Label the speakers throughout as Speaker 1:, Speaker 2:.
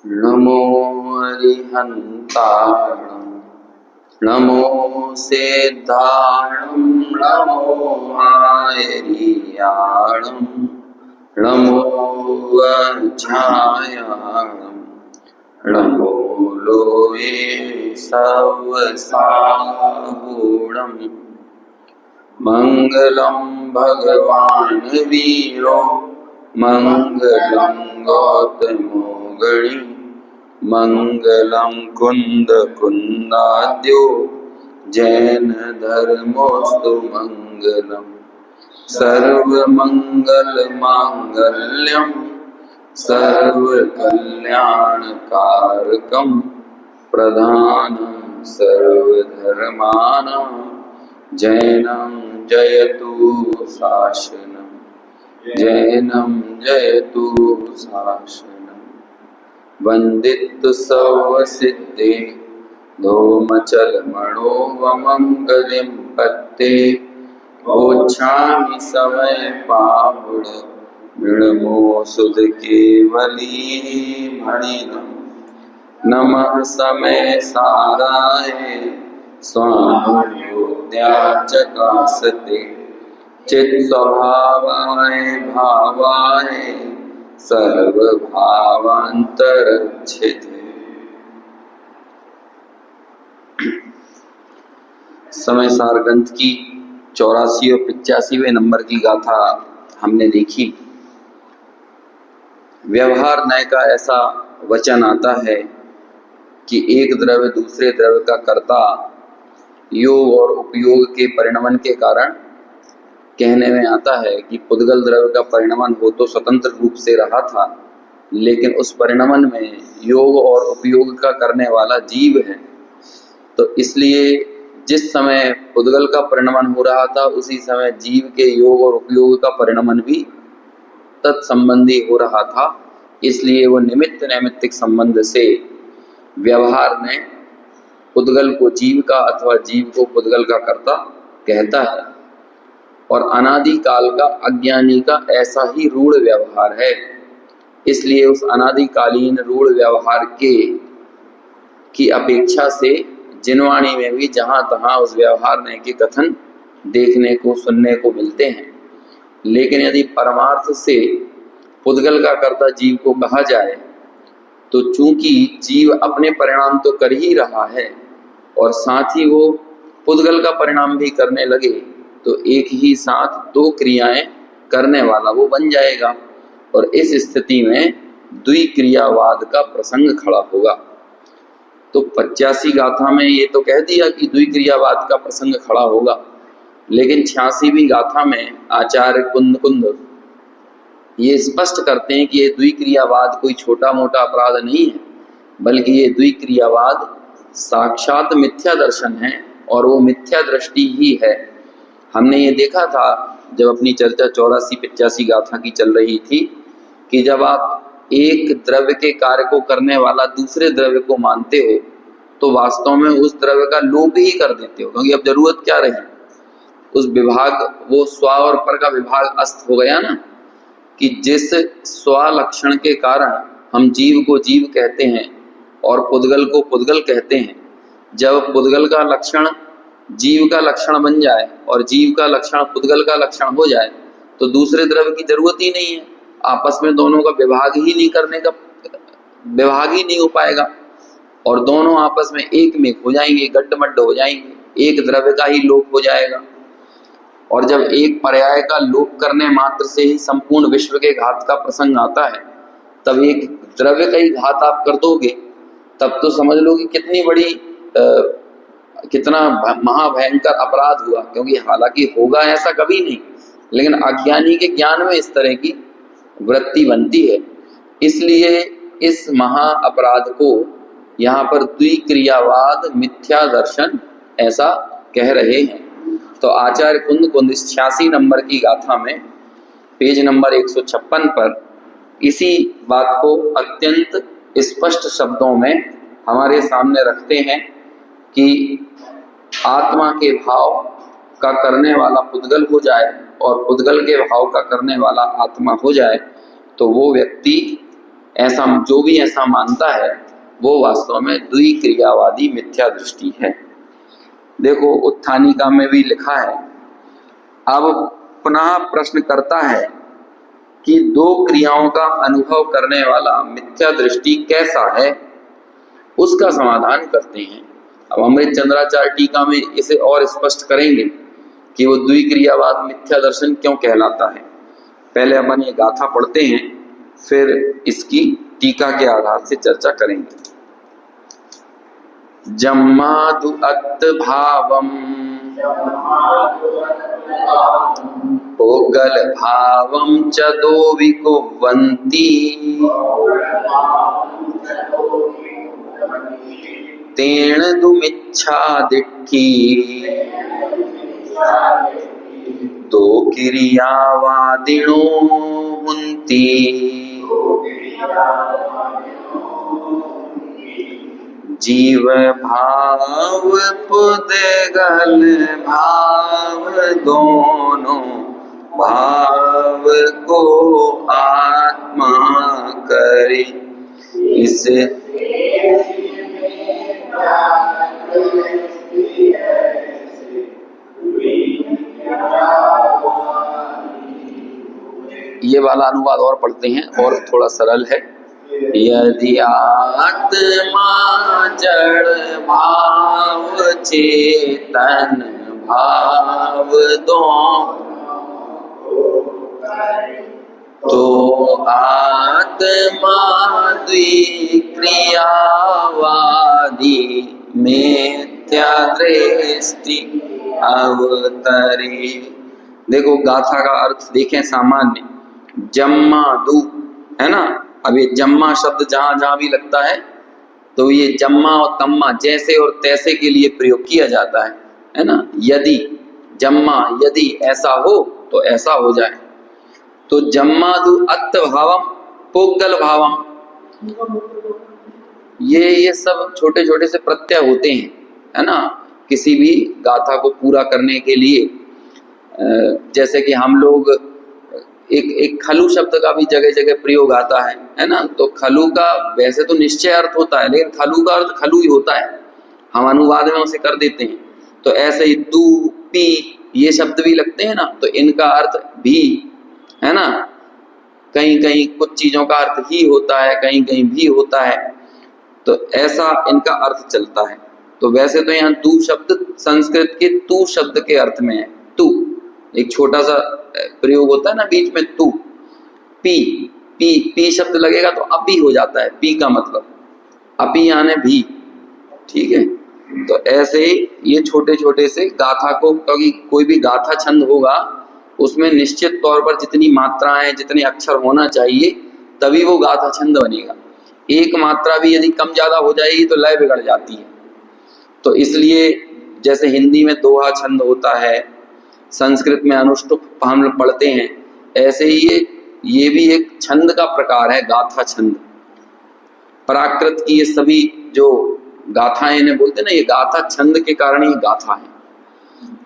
Speaker 1: नमो अरिहन्ताणं नमो सेद्धाणं नमो आयर्याणं नमो वज्रायाणं नमो लोये सवसागुणं मंगलं भगवान् वीरो मंगलं गौतमो गणी मंगलं कुंद कुंदाद्यो जैन धर्मोस्तु मंगलम् सर्वमंगल मांगल्यं सर्वकल्याणकारकं प्रधानं सर्वधर्माणां जैनं जयतु शासनं जैनं जयतु शासनं वन्दित सर्वसिद्धे धूमचलमणोवमङ्गलिं पत्ते ओछामि समय पावड़ मृणमो सुध केवली मणिनं नमः समय साराय स्वानुद्या चकासते चित् स्वभावाय भावाय सर्वभावान्तरच्छिते। समय सार ग्रंथ की 84 और 85वें नंबर की गाथा हमने देखी। व्यवहार न्याय का ऐसा वचन आता है कि एक द्रव्य दूसरे द्रव्य का कर्ता योग और उपयोग के परिणमन के कारण कहने में आता है कि पुद्गल द्रव्य का परिणमन हो तो स्वतंत्र रूप से रहा था, लेकिन उस परिणमन में योग और उपयोग का करने वाला जीव है। तो इसलिए जिस समय पुद्गल का परिणमन हो रहा था उसी समय जीव के योग और उपयोग का परिणमन भी तत्संबंधी हो रहा था। इसलिए वो निमित्त नैमित्तिक संबंध से व्यवहार में पुद्गल को जीव का अथवा जीव को पुद्गल का कर्ता कहता है। और अनादि काल का अज्ञानी का ऐसा ही रूढ़ व्यवहार है। इसलिए उस अनादिकालीन रूढ़ व्यवहार की अपेक्षा से जिनवाणी में भी जहाँ तहाँ उस व्यवहार न्याय के कथन देखने को सुनने को मिलते हैं। लेकिन यदि परमार्थ से पुद्गल का कर्ता जीव को कहा जाए तो चूंकि जीव अपने परिणाम तो कर ही रहा है और साथ ही वो पुद्गल का परिणाम भी करने लगे तो एक ही साथ दो क्रियाएं करने वाला वो बन जाएगा। और इस स्थिति में द्विक्रियावाद का प्रसंग खड़ा होगा। तो 85 गाथा में ये तो कह दिया कि द्विक्रियावाद का प्रसंग खड़ा होगा, लेकिन 86वीं गाथा में आचार्य कुंद ये स्पष्ट करते हैं कि ये द्विक्रियावाद कोई छोटा मोटा अपराध नहीं है, बल्कि ये द्विक्रियावाद साक्षात मिथ्या दर्शन है और वो मिथ्या दृष्टि ही है। हमने ये देखा था जब अपनी चर्चा 84-85 गाथा की चल रही थी कि जब आप एक द्रव्य के कार्य को करने वाला दूसरे द्रव्य को मानते हो तो वास्तव में उस द्रव्य का लोप ही कर देते हो, क्योंकि अब जरूरत क्या रही। उस विभाग वो स्व और पर का विभाग अस्त हो गया ना, कि जिस स्व लक्षण के कारण हम जीव को जीव कहते हैं और पुद्गल को पुद्गल कहते हैं, जब पुद्गल का लक्षण जीव का लक्षण बन जाए और जीव का लक्षण पुद्गल का लक्षण हो जाए तो दूसरे द्रव्य की जरूरत ही नहीं है। आपस में दोनों का विभाग ही नहीं हो पाएगा और दोनों आपस में एक में हो जाएंगे, गड्ढमड्ढ हो जाएंगे, एक द्रव्य का ही लोप हो जाएगा। और जब एक पर्याय का लोप करने मात्र से ही संपूर्ण विश्व के घात का प्रसंग आता है, तब एक द्रव्य का ही घात आप कर दोगे तब तो समझ लो कि कितनी बड़ी कितना महाभयंकर अपराध हुआ। क्योंकि हालांकि होगा ऐसा कभी नहीं, लेकिन अज्ञानी के ज्ञान में इस तरह की वृत्ति बनती है। इसलिए इस महा अपराध को यहाँ पर द्विक्रियावाद मिथ्या दर्शन ऐसा कह रहे हैं। तो आचार्य कुंद 86 नंबर की गाथा में पेज नंबर 156 पर इसी बात को अत्यंत स्पष्ट शब्दों में हमारे सामने रखते हैं कि आत्मा के भाव का करने वाला पुद्गल हो जाए और पुद्गल के भाव का करने वाला आत्मा हो जाए तो वो व्यक्ति ऐसा जो भी ऐसा मानता है वो वास्तव में द्विक्रियावादी मिथ्या दृष्टि है। देखो उत्थानिका में भी लिखा है। अब पुनः प्रश्न करता है कि दो क्रियाओं का अनुभव करने वाला मिथ्या दृष्टि कैसा है, उसका समाधान करते हैं। अब अमृत चंद्राचार्य टीका में इसे और स्पष्ट करेंगे कि वो द्विक्रियावाद मिथ्या दर्शन क्यों कहलाता है। पहले अपन ये गाथा पढ़ते हैं, फिर इसकी टीका के आधार से चर्चा करेंगे। जम्मादु अत्त भावम पोगल भावम च दो विकुवन्ति तेण दुमिच्छा दिट्ठी दो क्रियावादिनो हुन्ति जीव भाव पुद्गल भाव दोनों भाव को आत्मा करे। इस ये वाला अनुवाद और पढ़ते हैं और थोड़ा सरल है। यदि आत्मा जड़ भाव चेतन भाव दो तो आत्मा द्विक्रियावादी मिथ्या दृष्टि अवतरी। देखो गाथा का अर्थ देखें सामान्य, जम्मा दू है ना। अब ये जम्मा शब्द जहां जहां भी लगता है तो ये जम्मा और तम्मा जैसे और तैसे के लिए प्रयोग किया जाता है ना। यदि जम्मा यदि ऐसा हो तो ऐसा हो जाए। तो जम्मादु अत्त भावम पोगल भावम, ये सब छोटे छोटे से प्रत्यय होते हैं है ना, किसी भी गाथा को पूरा करने के लिए। जैसे कि हम लोग एक खलु शब्द का भी जगह जगह प्रयोग आता है ना। तो खलु का वैसे तो निश्चय अर्थ होता है, लेकिन खलु का अर्थ खलु ही होता है, हम अनुवाद में उसे कर देते हैं। तो ऐसे ही दू पी ये शब्द भी लगते हैं ना, तो इनका अर्थ भी है ना। कहीं कहीं कुछ चीजों का अर्थ ही होता है, कहीं कहीं भी होता है, तो ऐसा इनका अर्थ चलता है। तो वैसे तो यहाँ तू शब्द संस्कृत के तू शब्द के अर्थ में है। तू एक छोटा सा प्रयोग होता है ना बीच में, तू पी पी पी शब्द लगेगा तो अभी हो जाता है, पी का मतलब अभी यानी भी, ठीक है। तो ऐसे ये छोटे छोटे से गाथा को, क्योंकि कोई भी गाथा छंद होगा उसमें निश्चित तौर पर जितनी मात्राएं जितने अक्षर होना चाहिए तभी वो गाथा छंद बनेगा। एक मात्रा भी यदि कम ज्यादा हो जाएगी तो लय बिगड़ जाती है। तो इसलिए जैसे हिंदी में दोहा छंद होता है, संस्कृत में अनुष्टुप हम लोग पढ़ते हैं, ऐसे ही ये भी एक छंद का प्रकार है, गाथा छंद। प्राकृत की ये सभी जो गाथाएं इन्हें बोलते हैं ना, ये गाथा छंद के कारण ही गाथा है,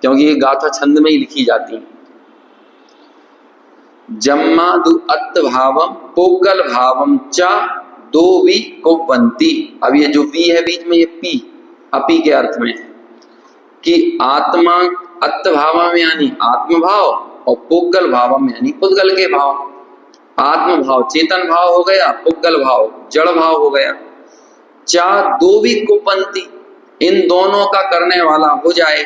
Speaker 1: क्योंकि ये गाथा छंद में ही लिखी जाती है। जम्मादु अत्त भावम पोगल भावम चा दो वी को बनती। अब ये जो वी है बीच में, ये पी अपी के अर्थ में है कि आत्मा अत्त भावम यानी आत्म भाव और पोगल भावम यानी पुद्गल के भाव। आत्म भाव चेतन भाव हो गया, पुद्गल भाव जड़ भाव हो गया। चा दो भी को बनती, इन दोनों का करने वाला हो जाए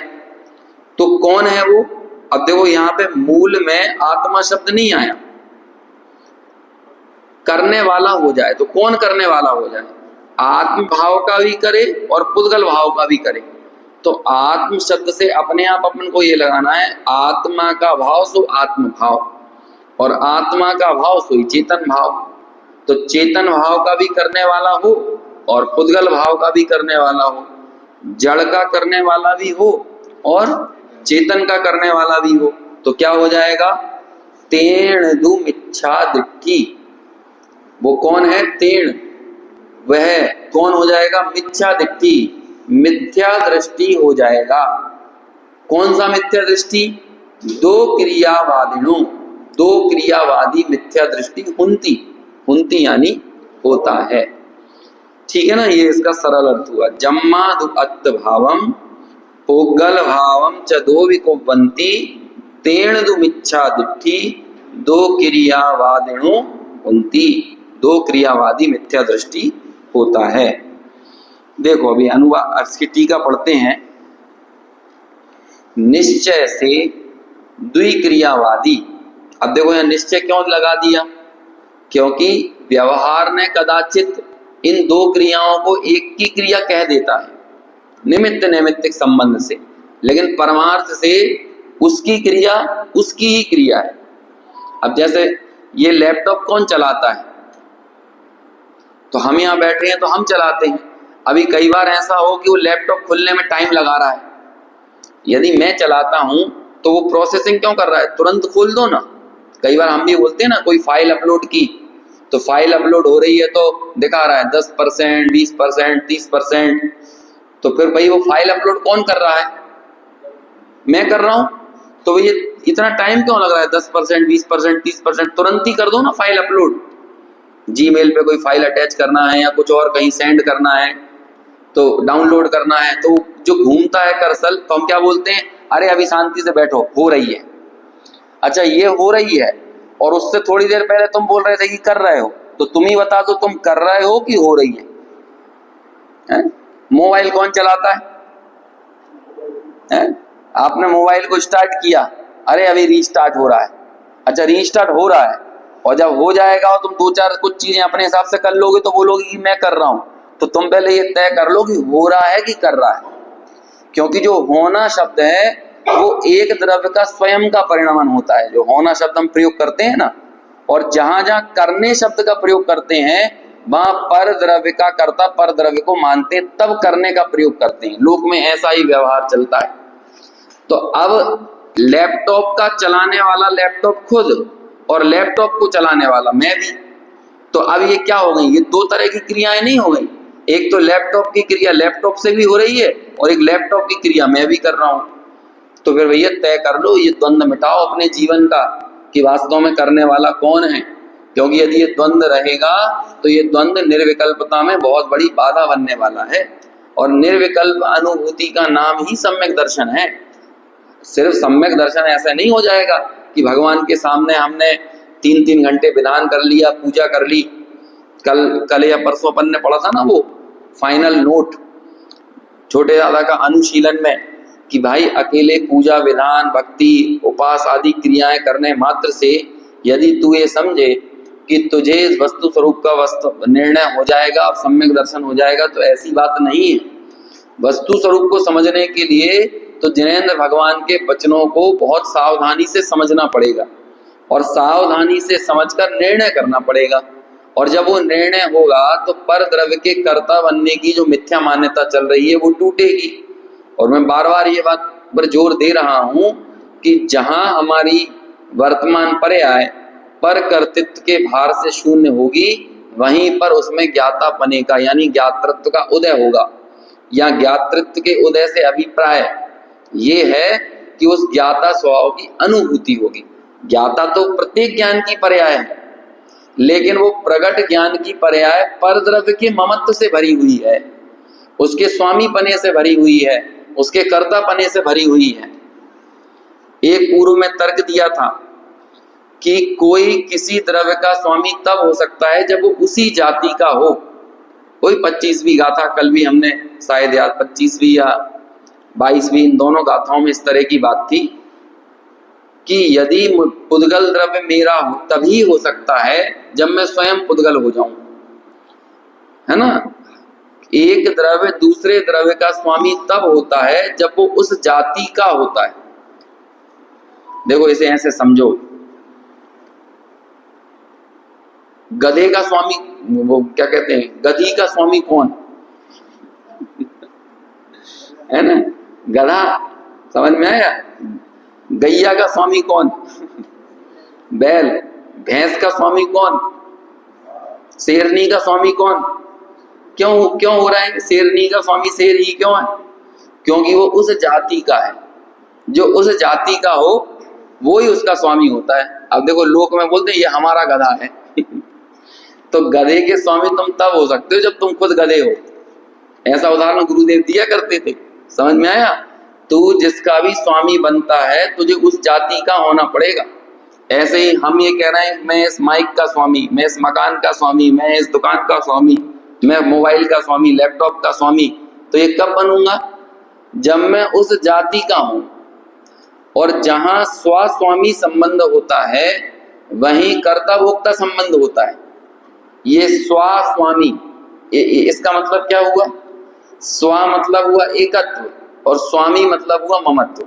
Speaker 1: तो कौन है वो। अब देखो यहाँ पे मूल में आत्मा शब्द नहीं आया, करने वाला हो जाए तो कौन करने वाला हो जाए, आत्म भाव का भी करे और पुद्गल भाव का भी करे। तो आत्म शब्द से अपने आप अपन को ये लगाना है, आत्मा का भाव सो आत्म भाव और आत्मा का भाव सो चेतन भाव। तो चेतन भाव का भी करने वाला हो और पुद्गल भाव का भी करने वाला हो, जड़ का करने वाला भी हो और चेतन का करने वाला भी हो, तो क्या हो जाएगा, तेण दुम इच्छा दिट्ठी। वो कौन है तेण, वह कौन हो जाएगा, मिथ्या दिट्ठी, मिथ्या दृष्टि हो जाएगा। कौन सा मिथ्या दृष्टि, दो क्रियावादिनों, दो क्रियावादी मिथ्या दृष्टि हुंती, हुंती यानी होता है। ठीक है ना, ये इसका सरल अर्थ हुआ। जम्मादु अत्त भावम पोगल भावम च दो विकोपंती तेण दु मिच्छा दिट्ठी दो क्रियावादिणो हुंती, दो क्रियावादी मिथ्या दृष्टि होता है। देखो अभी अनुवाद इसकी टीका पढ़ते हैं। निश्चय से द्विक्रियावादी, अब देखो यहाँ निश्चय क्यों लगा दिया, क्योंकि व्यवहार ने कदाचित इन दो क्रियाओं को एक की क्रिया कह देता है निमित्त नैमित्तिक संबंध से, लेकिन परमार्थ से उसकी क्रिया उसकी ही क्रिया है। अब जैसे ये लैपटॉप कौन चलाता है, तो हम यहाँ बैठे हैं तो हम चलाते हैं। अभी कई बार ऐसा हो कि वो लैपटॉप खुलने में टाइम लगा रहा है, यदि मैं चलाता हूं तो वो प्रोसेसिंग क्यों कर रहा है, तुरंत खोल दो ना। कई बार हम भी बोलते हैं ना, कोई फाइल अपलोड की तो फाइल अपलोड हो रही है तो दिखा रहा है 10%, 20%, 30%, तो फिर भाई वो फाइल अपलोड कौन कर रहा है, मैं कर रहा हूं, तो ये इतना टाइम क्यों लग रहा है, 10%, 20%, 30%, तुरंत ही कर दो ना फाइल अपलोड। जीमेल पे कोई फाइल अटैच करना है या कुछ और कहीं सेंड करना है तो डाउनलोड करना है, तो जो घूमता है कर्सर तो हम क्या बोलते हैं, अरे अभी शांति से बैठो, हो रही है। अच्छा ये हो रही है और उससे थोड़ी देर पहले तुम बोल रहे थे कि कर रहे हो, तो तुम ही बता दो तुम कर रहे हो कि हो रही है? मोबाइल कौन चलाता है? आपने मोबाइल को स्टार्ट किया, अरे अभी रीस्टार्ट हो रहा है। अच्छा रीस्टार्ट हो रहा है और जब हो जाएगा और तुम दो चार कुछ चीजें अपने हिसाब से कर लोगे तो बोलोगे कि मैं कर रहा हूं, तो तुम पहले ये तय कर लो कि हो रहा है कि कर रहा है, क्योंकि जो होना शब्द है वो एक द्रव्य का स्वयं का परिणाम होता है। जो होना शब्द हम प्रयोग करते हैं ना, और जहां जहां करने शब्द का प्रयोग करते हैं वहां पर द्रव्य का कर्ता पर द्रव्य को मानते तब करने का प्रयोग करते हैं। लोक में ऐसा ही व्यवहार चलता है। तो अब लैपटॉप का चलाने वाला लैपटॉप खुद और लैपटॉप को चलाने वाला मैं भी, तो अब ये क्या हो गई, ये दो तरह की क्रियाएं नहीं हो गई। एक तो लैपटॉप की क्रिया लैपटॉप से भी हो रही है और एक लैपटॉप की क्रिया मैं भी कर रहा हूं। तो फिर भैया तय कर लो, ये द्वंद्व मिटाओ अपने जीवन का कि वास्तव में करने वाला कौन है, क्योंकि यदि ये द्वंद्व रहेगा तो ये द्वंद्व निर्विकल्पता में बहुत बड़ी बाधा बनने वाला है। और निर्विकल्प अनुभूति का नाम ही सम्यक दर्शन है। सिर्फ सम्यक दर्शन ऐसा नहीं हो जाएगा कि भगवान के सामने हमने 3-3 घंटे विधान कर लिया, पूजा कर ली। कल या परसों अपन ने पढ़ा था ना वो फाइनल नोट छोटे दादा का अनुशीलन में, कि भाई अकेले पूजा विधान भक्ति उपास आदि क्रियाएं करने मात्र से यदि तू ये समझे कि तुझे इस वस्तु स्वरूप का वस्तु निर्णय हो जाएगा, अब सम्यक दर्शन हो जाएगा, तो ऐसी बात नहीं है। वस्तु स्वरूप को समझने के लिए तो जिनेंद्र भगवान के वचनों को बहुत सावधानी से समझना पड़ेगा और सावधानी से समझकर निर्णय करना पड़ेगा। और जब वो निर्णय होगा तो पर द्रव्य के कर्ता बनने की जो मिथ्या मान्यता चल रही है वो टूटेगी। और मैं बार बार ये बात पर जोर दे रहा हूं कि जहां हमारी वर्तमान पर्याय पर कर्तृत्व के भार से शून्य होगी, वहीं पर उसमें ज्ञाता बनेगा, यानी ज्ञातृत्व का उदय होगा। या ज्ञातृत्व के उदय से अभिप्राय ये है कि उस ज्ञाता स्वभाव की अनुभूति होगी। ज्ञाता तो प्रत्येक ज्ञान की पर्याय है, लेकिन वो प्रगट ज्ञान की पर्याय पर द्रव्य के ममत्व से भरी हुई है, उसके स्वामी पने से भरी हुई है, उसके कर्ता पने से भरी हुई है। एक पूर्व में तर्क दिया था कि कोई किसी द्रव्य का स्वामी तब हो सकता है जब वो उसी जाति का हो। कोई 25वीं गाथा कल भी हमने शायद याद 25वीं या 22वीं इन दोनों गाथाओं में इस तरह की बात थी कि यदि पुद्गल द्रव्य मेरा हो तभी हो सकता है जब मैं स्वयं पुद्गल हो जाऊं, है ना। एक द्रव्य दूसरे द्रव्य का स्वामी तब होता है जब वो उस जाति का होता है। देखो इसे ऐसे समझो, गधे का स्वामी वो क्या कहते हैं, गधी का स्वामी कौन है ना, गधा, समझ में आया। गैया का स्वामी कौन, बैल। भैंस का स्वामी कौन, शेरनी का स्वामी कौन। क्यों हो रहा है कि शेरनी का स्वामी शेर ही क्यों है, क्योंकि वो उस जाति का है। जो उस जाति का हो वो ही उसका स्वामी होता है। अब देखो लोक में बोलते हैं ये हमारा गधा है तो गधे के स्वामी तुम तब हो सकते हो जब तुम खुद गधे हो। ऐसा उदाहरण गुरुदेव दिया करते थे, समझ में आया। तू जिसका भी स्वामी बनता है तुझे उस जाति का होना पड़ेगा। ऐसे ही हम ये कह रहे हैं मैं इस माइक का स्वामी, मैं इस मकान का स्वामी, मैं इस दुकान का स्वामी, मैं मोबाइल का स्वामी, लैपटॉप का स्वामी, तो ये कब बनूंगा? जब मैं उस जाति का हूं। और जहां स्वस्वामी संबंध होता है वहीं कर्ता भोक्ता संबंध होता है। ये स्वस्वामी, इसका मतलब क्या हुआ? स्व मतलब हुआ एकत्व और स्वामी मतलब हुआ ममत्व।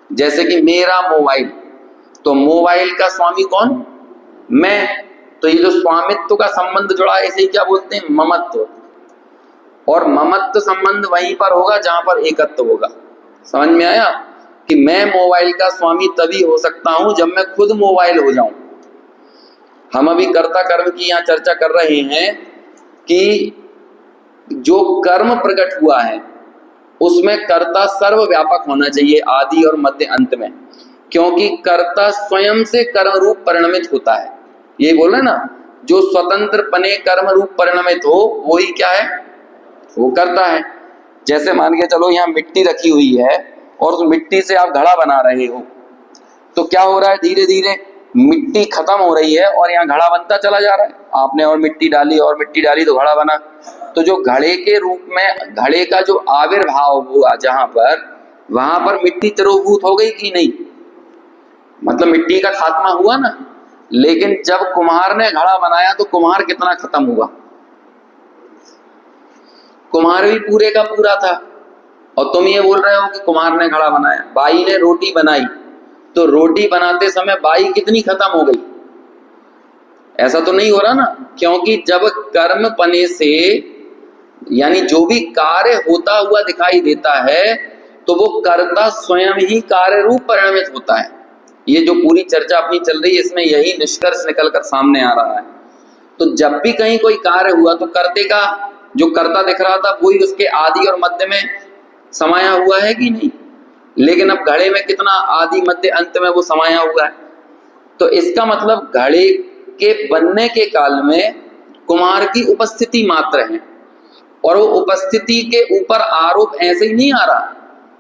Speaker 1: जैसे कि मेरा मोबाइल, तो मोबाइल का स्वामी कौन? मैं। तो ये जो स्वामित्व का संबंध जुड़ा है इसे क्या बोलते हैं? ममत्व। और ममत्व संबंध वहीं पर होगा जहां पर एकत्व होगा। समझ में आया कि मैं मोबाइल का स्वामी तभी हो सकता हूं जब मैं खुद मोबाइल हो जाऊं। हम अभी कर्ता कर्म की यहां चर्चा कर रहे हैं कि जो कर्म प्रकट हुआ है उसमें कर्ता सर्वव्यापक होना चाहिए आदि और मध्य अंत में, क्योंकि कर्ता स्वयं से कर्म रूप परिणमित होता है। ये बोल रहे ना, जो स्वतंत्र पने कर्म रूप परिणमित हो वही क्या है? वो करता है। जैसे मान के चलो यहाँ मिट्टी रखी हुई है और उस मिट्टी से आप घड़ा बना रहे हो, तो क्या हो रहा है? धीरे धीरे मिट्टी खत्म हो रही है और यहाँ घड़ा बनता चला जा रहा है। आपने और मिट्टी डाली तो घड़ा बना। तो जो घड़े के रूप में घड़े का जो आविर्भाव हुआ जहां पर, वहां पर मिट्टी तिरोभूत हो गई कि नहीं? मतलब मिट्टी का खात्मा हुआ ना। लेकिन जब कुम्हार ने घड़ा बनाया तो कुम्हार कितना खत्म हुआ? कुम्हार भी पूरे का पूरा था। और तुम ये बोल रहे हो कि कुम्हार ने घड़ा बनाया। बाई ने रोटी बनाई तो रोटी बनाते समय बाई कितनी खत्म हो गई? ऐसा तो नहीं हो रहा ना, क्योंकि जब कर्म पने से यानी जो भी कार्य होता हुआ दिखाई देता है तो वो कर्ता स्वयं ही कार्य रूप परिणमित होता है। ये जो पूरी चर्चा अपनी चल रही है इसमें यही निष्कर्ष निकलकर सामने आ रहा है। तो जब भी कहीं कोई कार्य हुआ तो कर्ते का जो कर्ता दिख रहा था वही उसके आदि और मध्य में समाया हुआ है कि नहीं? लेकिन अब घड़े में कितना आदि मध्य अंत में वो समाया हुआ है। तो इसका मतलब घड़े के बनने के काल में कुम्हार की उपस्थिति मात्र है। और वो उपस्थिति के ऊपर आरोप ऐसे ही नहीं आ रहा,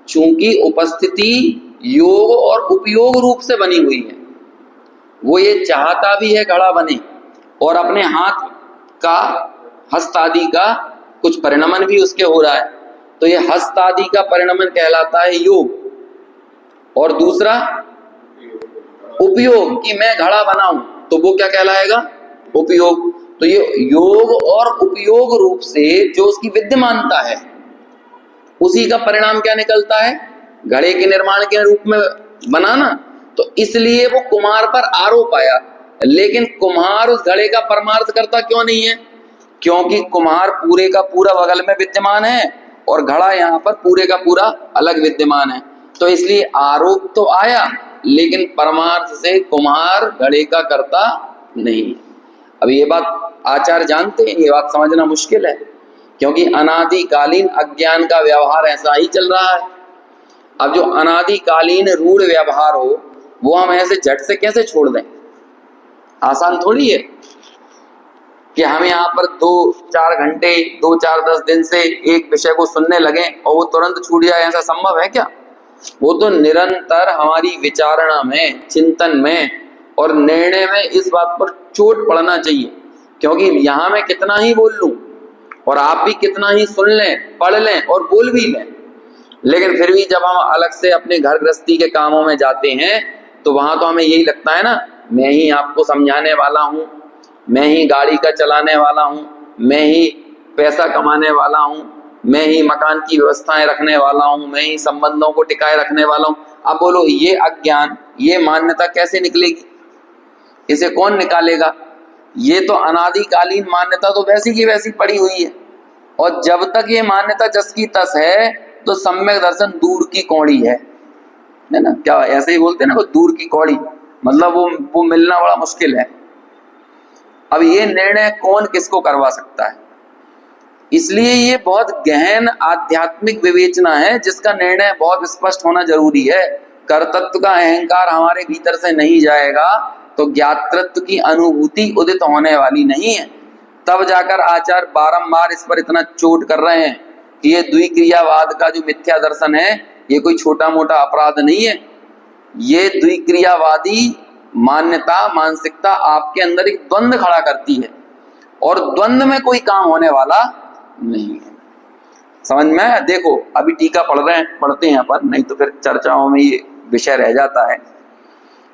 Speaker 1: चूंकि उपस्थिति योग और उपयोग रूप से बनी हुई है। वो ये चाहता भी है घड़ा बने और अपने हाथ का हस्त आदि का कुछ परिणमन भी उसके हो रहा है। तो ये हस्त आदि का परिणमन कहलाता है योग। और दूसरा उपयोग, कि मैं घड़ा बनाऊं, तो वो क्या कहलाएगा? उपयोग। तो ये योग और उपयोग रूप से जो उसकी विद्यमानता है उसी का परिणाम क्या निकलता है? घड़े के निर्माण के रूप में बनाना। तो इसलिए वो कुम्हार पर आरोप आया। लेकिन कुम्हार उस घड़े का परमार्थ करता क्यों नहीं है? क्योंकि कुम्हार पूरे का पूरा बगल में विद्यमान है और घड़ा यहाँ पर पूरे का पूरा अलग विद्यमान है। तो इसलिए आरोप तो आया लेकिन परमार्थ से कुम्हार घड़े का करता नहीं। अब ये बात आचार्य जानते हैं, ये बात समझना मुश्किल है, क्योंकि अनादिकालीन अज्ञान का व्यवहार ऐसा ही चल रहा है। अब जो अनादिकालीन रूढ़ व्यवहार हो वो हम ऐसे झट से कैसे छोड़ दें? आसान थोड़ी है कि हम यहाँ पर 2-4 घंटे 2-4-10 दिन से एक विषय को सुनने लगे और वो तुरंत छूट जाए, ऐसा संभव है क्या? वो तो निरंतर हमारी विचारणा में, चिंतन में और निर्णय में इस बात पर चोट पड़ना चाहिए। क्योंकि यहाँ मैं कितना ही बोल लूं और आप भी कितना ही सुन लें, पढ़ लें और बोल भी लें, लेकिन फिर भी जब हम अलग से अपने घर गृहस्थी के कामों में जाते हैं तो वहां तो हमें यही लगता है ना, मैं ही आपको समझाने वाला हूं, मैं ही गाड़ी का चलाने वाला हूं, मैं ही पैसा कमाने वाला हूं, मैं ही मकान की व्यवस्थाएं रखने वाला हूं, मैं ही संबंधों को टिकाए रखने वाला हूं। अब बोलो ये अज्ञान, ये मान्यता कैसे निकलेगी? इसे कौन निकालेगा? ये तो अनादिकालीन मान्यता तो वैसी की वैसी पड़ी हुई है। और जब तक ये मान्यता जस की तस है तो सम्यक दर्शन दूर की कौड़ी है ना? क्या ऐसे ही बोलते हैं ना, वो दूर की कौड़ी, मतलब वो मिलना बड़ा मुश्किल है। अब ये निर्णय कौन किसको करवा सकता है? इसलिए ये बहुत गहन आध्यात्मिक विवेचना है जिसका निर्णय बहुत स्पष्ट होना जरूरी है। कर्तृत्व का अहंकार हमारे भीतर से नहीं जाएगा तो ज्ञातृत्व की अनुभूति उदित होने वाली नहीं है। तब जाकर आचार्य बारंबार इस पर इतना चोट कर रहे हैं कि ये द्विक्रियावाद का जो मिथ्या दर्शन है ये कोई छोटा मोटा अपराध नहीं है। ये द्विक्रियावादी मान्यता मानसिकता आपके अंदर एक द्वंद्व खड़ा करती है और द्वंद्व में कोई काम होने वाला नहीं है। समझ में? देखो अभी टीका पढ़ते हैं अपन, नहीं तो फिर चर्चाओं में ये विषय रह जाता है।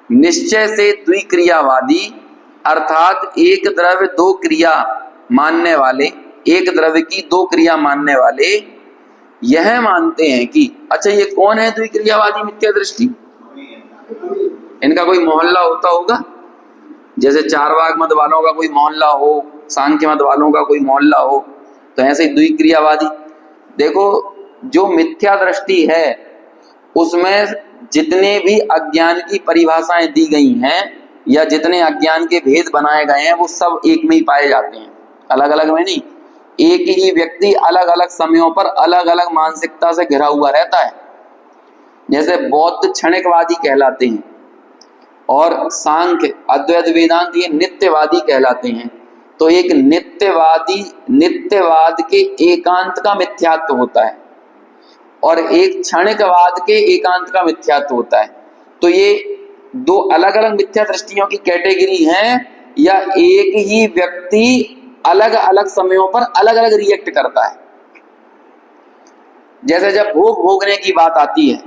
Speaker 1: निश्चय से द्विक्रियावादी अर्थात एक द्रव्य दो क्रिया मानने वाले, एक द्रव्य की दो क्रिया मानने वाले यह मानते हैं कि अच्छा ये कौन है द्विक्रियावादी मिथ्या दृष्टि? इनका कोई मोहल्ला होता होगा, जैसे चारवाक मत वालों का कोई मोहल्ला हो, सांख्य मत वालों का कोई मोहल्ला हो, तो ऐसे द्विक्रियावादी। देखो जो मिथ्या दृष्टि है उसमें जितने भी अज्ञान की परिभाषाएं दी गई हैं या जितने अज्ञान के भेद बनाए गए हैं वो सब एक में ही पाए जाते हैं, अलग अलग में नहीं। एक ही व्यक्ति अलग अलग समयों पर अलग अलग मानसिकता से घिरा हुआ रहता है। जैसे बौद्ध क्षणिकवादी कहलाते हैं और सांख्य अद्वैत वेदांत ये नित्यवादी कहलाते हैं। तो एक नित्यवाद के एकांत का मिथ्यात्व होता है और एक क्षणिकवाद के एकांत का मिथ्यात्व होता है। तो ये दो अलग अलग मिथ्या दृष्टियों की कैटेगरी हैं या एक ही व्यक्ति अलग अलग समयों पर अलग अलग रिएक्ट करता है। जैसे जब भोग भोगने की बात आती है,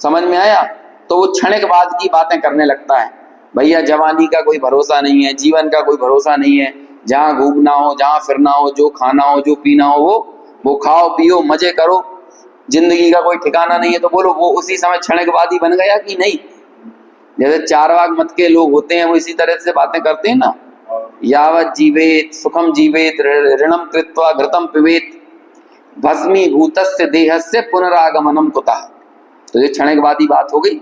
Speaker 1: समझ में आया, तो वो क्षणिकवाद की बातें करने लगता है। भैया जवानी का कोई भरोसा नहीं है, जीवन का कोई भरोसा नहीं है, जहां घूमना हो, जहां फिरना हो, जो खाना हो, जो पीना हो वो खाओ पियो मजे करो, जिंदगी का कोई ठिकाना नहीं है। तो बोलो वो उसी समय क्षणिकवादी बन गया कि नहीं? जैसे चारवाक मत के लोग होते हैं वो इसी तरह से बातें करते हैं ना, यावत जीवेत सुखम जीवेत ऋणम कृत्वा घृतम पिबेत भस्मीभूतस्य देहस्य पुनरागमनम कुतः। तो ये क्षणिकवादी बात हो गई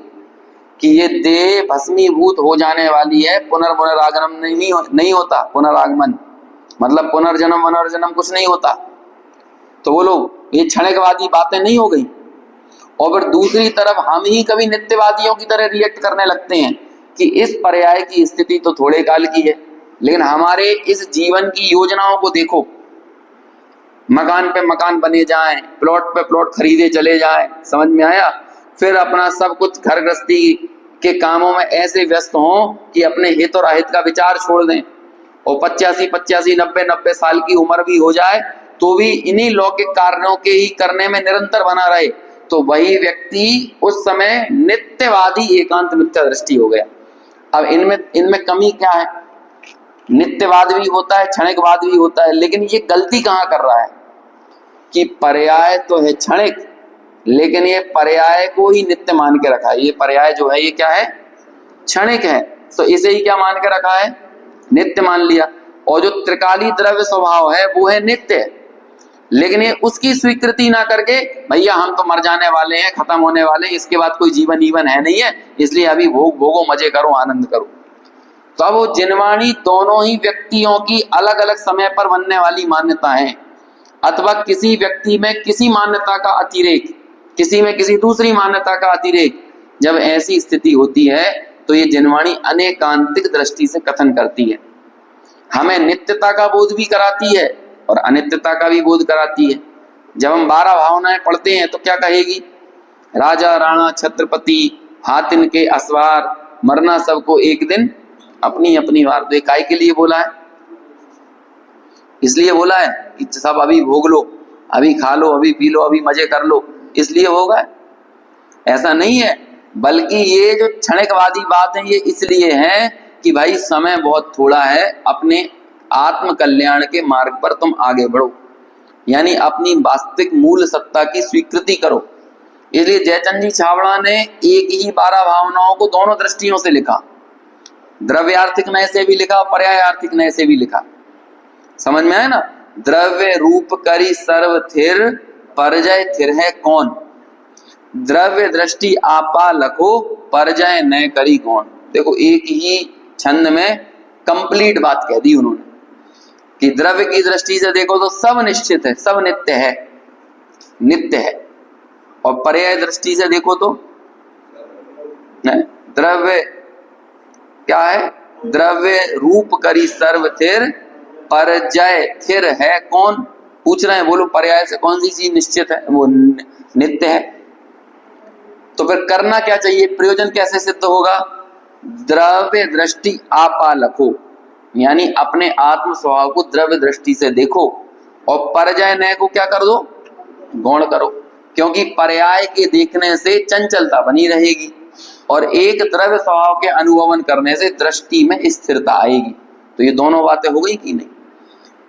Speaker 1: कि ये देह भस्मीभूत हो जाने वाली है, पुनरागमन नहीं होता। पुनरागमन मतलब पुनर्जन्म कुछ नहीं होता। तो बोलो ये क्षणिकवादी बातें नहीं हो गई। और फिर दूसरी तरफ हम ही कभी नित्यवादियों की तरह रिएक्ट करने लगते हैं कि इस पर्याय की स्थिति तो थोड़े काल की है, लेकिन हमारे इस जीवन की योजनाओं को देखो, मकान पे मकान बने जाएं, प्लॉट पे प्लॉट खरीदे चले जाएं, समझ में आया? फिर अपना सब कुछ घर गृहस्थी के कामों में ऐसे व्यस्त हों कि अपने हित और अहित का विचार छोड़ दें और 85 90 साल की उम्र भी हो जाए तो भी इन्हीं लौकिक कार्यों के ही करने में निरंतर बना रहे, तो वही व्यक्ति उस समय नित्यवादी एकांत मिथ्या दृष्टि हो गया। अब इनमें कमी क्या है? नित्यवाद भी होता है, क्षणिकवाद भी होता है, लेकिन ये गलती कहाँ कर रहा है कि पर्याय तो है क्षणिक, लेकिन ये पर्याय को ही नित्य मान के रखा है। ये पर्याय जो है ये क्या है? क्षणिक है, तो इसे ही क्या मान के रखा है? नित्य मान लिया। और जो त्रिकाली द्रव्य स्वभाव है वो है नित्य, लेकिन ये उसकी स्वीकृति ना करके भैया हम तो मर जाने वाले हैं, खत्म होने वाले हैं, इसके बाद कोई जीवन है नहीं है, इसलिए अभी भोगो मजे करो आनंद करो। तो अब वो जिनवाणी दोनों ही व्यक्तियों की अलग अलग समय पर बनने वाली मान्यता है, अथवा किसी व्यक्ति में किसी मान्यता का अतिरेक, किसी में किसी दूसरी मान्यता का अतिरेक। जब ऐसी स्थिति होती है तो ये जिनवाणी अनेकांतिक दृष्टि से कथन करती है, हमें नित्यता का बोध भी कराती है और अनित्यता का भी बोध कराती है। जब हम 12 भावनाएं पढ़ते हैं तो क्या कहेगी? राजा राणा छत्रपति हाथिन के असवार, मरना सबको एक दिन अपनी अपनी वार। तो काय के लिए बोला है? इसलिए बोला है कि सब अभी भोग लो, अभी खा लो, अभी पी लो, अभी मजे कर लो, इसलिए होगा। ऐसा नहीं है, बल्कि ये जो क्षणिकवादी बात है ये इसलिए है कि भाई समय बहुत थोड़ा है, अपने आत्म कल्याण के मार्ग पर तुम आगे बढ़ो, यानी अपनी वास्तविक मूल सत्ता की स्वीकृति करो। इसलिए जयचंद जी छाबड़ा ने एक ही 12 भावनाओं को दोनों दृष्टियों से लिखा, द्रव्यार्थिक नय से भी लिखा, पर्याय आर्थिक नय से भी लिखा। समझ में आया ना? द्रव्य रूप करी सर्व थिर, परजय थिर है कौन। द्रव्य दृष्टि आपा लखो, परजय नय करी कौन। देखो एक ही छंद में कंप्लीट बात कह दी उन्होंने कि द्रव्य की दृष्टि से देखो तो सब निश्चित है, सब नित्य है, नित्य है। और पर्याय दृष्टि से देखो तो द्रव्य क्या है? द्रव्य रूप करी सर्व थिर, परजय थिर है कौन? पूछ रहे हैं, बोलो पर्याय से कौन सी चीज निश्चित है, वो नित्य है। तो फिर करना क्या चाहिए, प्रयोजन कैसे सिद्ध होगा? द्रव्य दृष्टि आपालको, यानी अपने आत्म स्वभाव को द्रव्य दृष्टि से देखो, और परजय नय को क्या कर दो? गौण करो, क्योंकि पर्याय के देखने से चंचलता बनी रहेगी और एक द्रव्य स्वभाव के अनुभवन करने से दृष्टि में स्थिरता आएगी। तो ये दोनों बातें हो गई कि नहीं?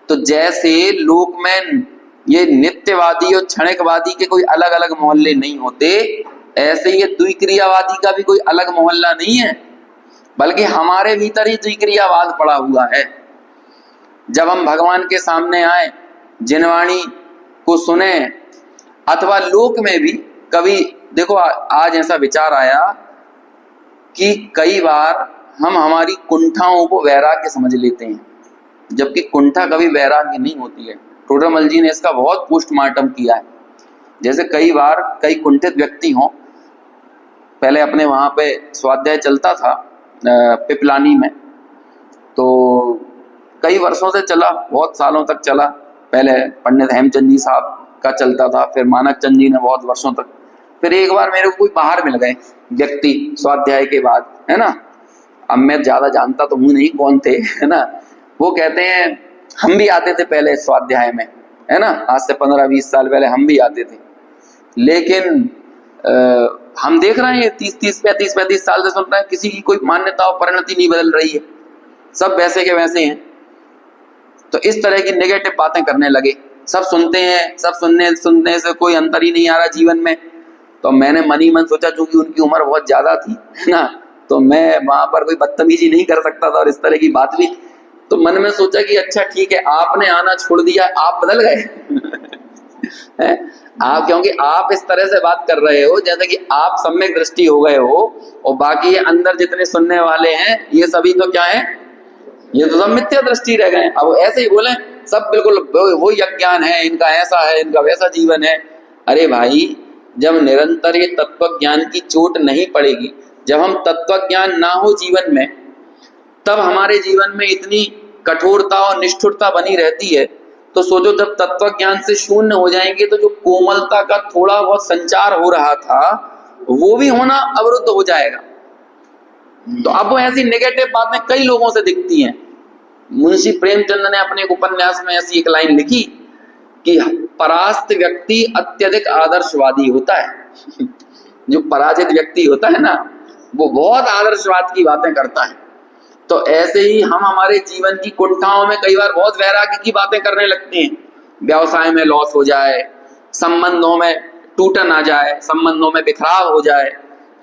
Speaker 1: तो जैसे लोक में ये नित्यवादी और क्षणिकवादी के कोई अलग अलग मोहल्ले नहीं होते, ऐसे ये द्विक्रियावादी का भी कोई अलग मोहल्ला नहीं है, बल्कि हमारे भीतर ही द्विक्रियावाद पड़ा हुआ है। जब हम भगवान के सामने आए, जिनवाणी को सुने, अथवा लोक में भी कभी देखो, आज ऐसा विचार आया कि कई बार हम हमारी कुंठाओं को वैराग्य समझ लेते हैं, जबकि कुंठा कभी वैराग्य नहीं होती है। टोडरमल जी ने इसका बहुत पोस्टमार्टम किया है। जैसे कई बार कई कुंठित व्यक्ति हों, पहले अपने वहां पे स्वाध्याय चलता था पिपलानी में, तो कई वर्षों से चला, बहुत सालों तक चला। पहले पंडित हेमचंद जी साहब का चलता था, फिर मानक चंद जी ने बहुत वर्षों तक, फिर एक बार मेरे को कोई बाहर मिल गए व्यक्ति स्वाध्याय के बाद, है ना। अब मैं ज्यादा जानता तो हूं नहीं कौन थे, है ना। वो कहते हैं हम भी आते थे पहले स्वाध्याय में, है ना, आज से 15-20 साल पहले हम भी आते थे, लेकिन हम देख रहे हैं 30-35 साल से सुन रहे हैं, किसी की कोई मान्यता और परिणति नहीं बदल रही है, सब वैसे के वैसे हैं। तो इस तरह की नेगेटिव बातें करने लगे, सब सुनते हैं, सब सुनने से कोई अंतर ही नहीं आ रहा जीवन में। तो मैंने मन ही मन सोचा, चूंकि उनकी उम्र बहुत ज्यादा थी, है ना, तो मैं वहां पर कोई बदतमीजी नहीं कर सकता था और इस तरह की बात भी। तो मन में सोचा कि अच्छा ठीक है, आपने आना छोड़ दिया, आप बदल गए आप, क्योंकि आप इस तरह से बात कर रहे हो जैसे कि आप सम्यक दृष्टि हो गए हो, और बाकी अंदर जितने सुनने वाले हैं ये सभी तो क्या है, ये तो सब मिथ्या दृष्टि रह गए। अब ऐसे ही बोले सब बिल्कुल वही अज्ञान है, इनका ऐसा है, इनका वैसा जीवन है। अरे भाई, जब निरंतर ये तत्व ज्ञान की चोट नहीं पड़ेगी, जब हम तत्व ज्ञान ना हो जीवन में, तब हमारे जीवन में इतनी कठोरता और निष्ठुरता बनी रहती है। तो सोचो, जब तत्व ज्ञान से शून्य हो जाएंगे तो जो कोमलता का थोड़ा बहुत संचार हो रहा था वो भी होना अवरुद्ध हो जाएगा। तो अब ऐसी नेगेटिव बातें कई लोगों से दिखती हैं। मुंशी प्रेमचंद ने अपने एक उपन्यास में ऐसी एक लाइन लिखी कि परास्त व्यक्ति अत्यधिक आदर्शवादी होता है जो पराजित व्यक्ति होता है ना, वो बहुत आदर्शवाद की बातें करता है। तो ऐसे ही हम हमारे जीवन की कुंठाओं में कई बार बहुत वैराग्य की बातें करने लगते हैं। व्यवसाय में लॉस हो जाए, संबंधों में टूटन आ जाए, संबंधों में बिखराव हो जाए,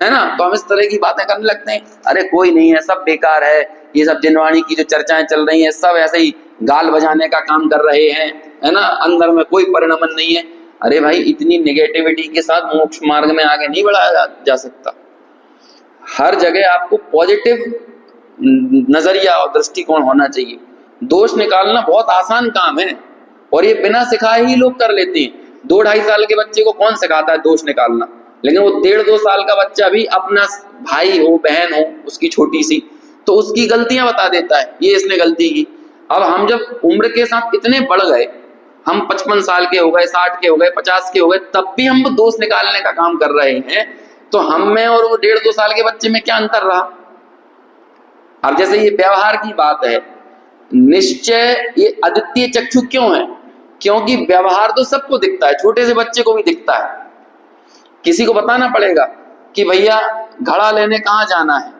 Speaker 1: है ना, तो हम इस तरह की बातें करने लगते हैं। अरे कोई नहीं है, सब बेकार है, ये सब जिनवाणी की जो चर्चाएं चल रही हैं सब ऐसे ही गाल बजाने का काम कर रहे हैं, है ना, अंदर में कोई परिणमन नहीं है। अरे भाई, इतनी नेगेटिविटी के साथ मोक्ष मार्ग में आगे नहीं बढ़ाया जा सकता। हर जगह आपको पॉजिटिव नजरिया और दृष्टिकोण होना चाहिए। दोष निकालना बहुत आसान काम है और ये बिना सिखाए ही लोग कर लेते हैं। 2-2.5 साल के बच्चे को कौन सिखाता है दोष निकालना, लेकिन वो 1.5-2 साल का बच्चा भी अपना भाई हो, बहन हो उसकी छोटी सी, तो उसकी गलतियां बता देता है, ये इसने गलती की। अब हम जब उम्र के साथ इतने बढ़ गए, हम 55 साल के हो गए, 60 के हो गए, 50 के हो गए, तब भी हम दोष निकालने का काम कर रहे हैं, तो हम में और वो 1.5-2 साल के बच्चे में क्या अंतर रहा। अब जैसे ये व्यवहार की बात है, निश्चय ये अद्वितीय चक्षु क्यों है, क्योंकि व्यवहार तो सबको दिखता है, छोटे से बच्चे को भी दिखता है। किसी को बताना पड़ेगा कि भैया घड़ा लेने कहाँ जाना है,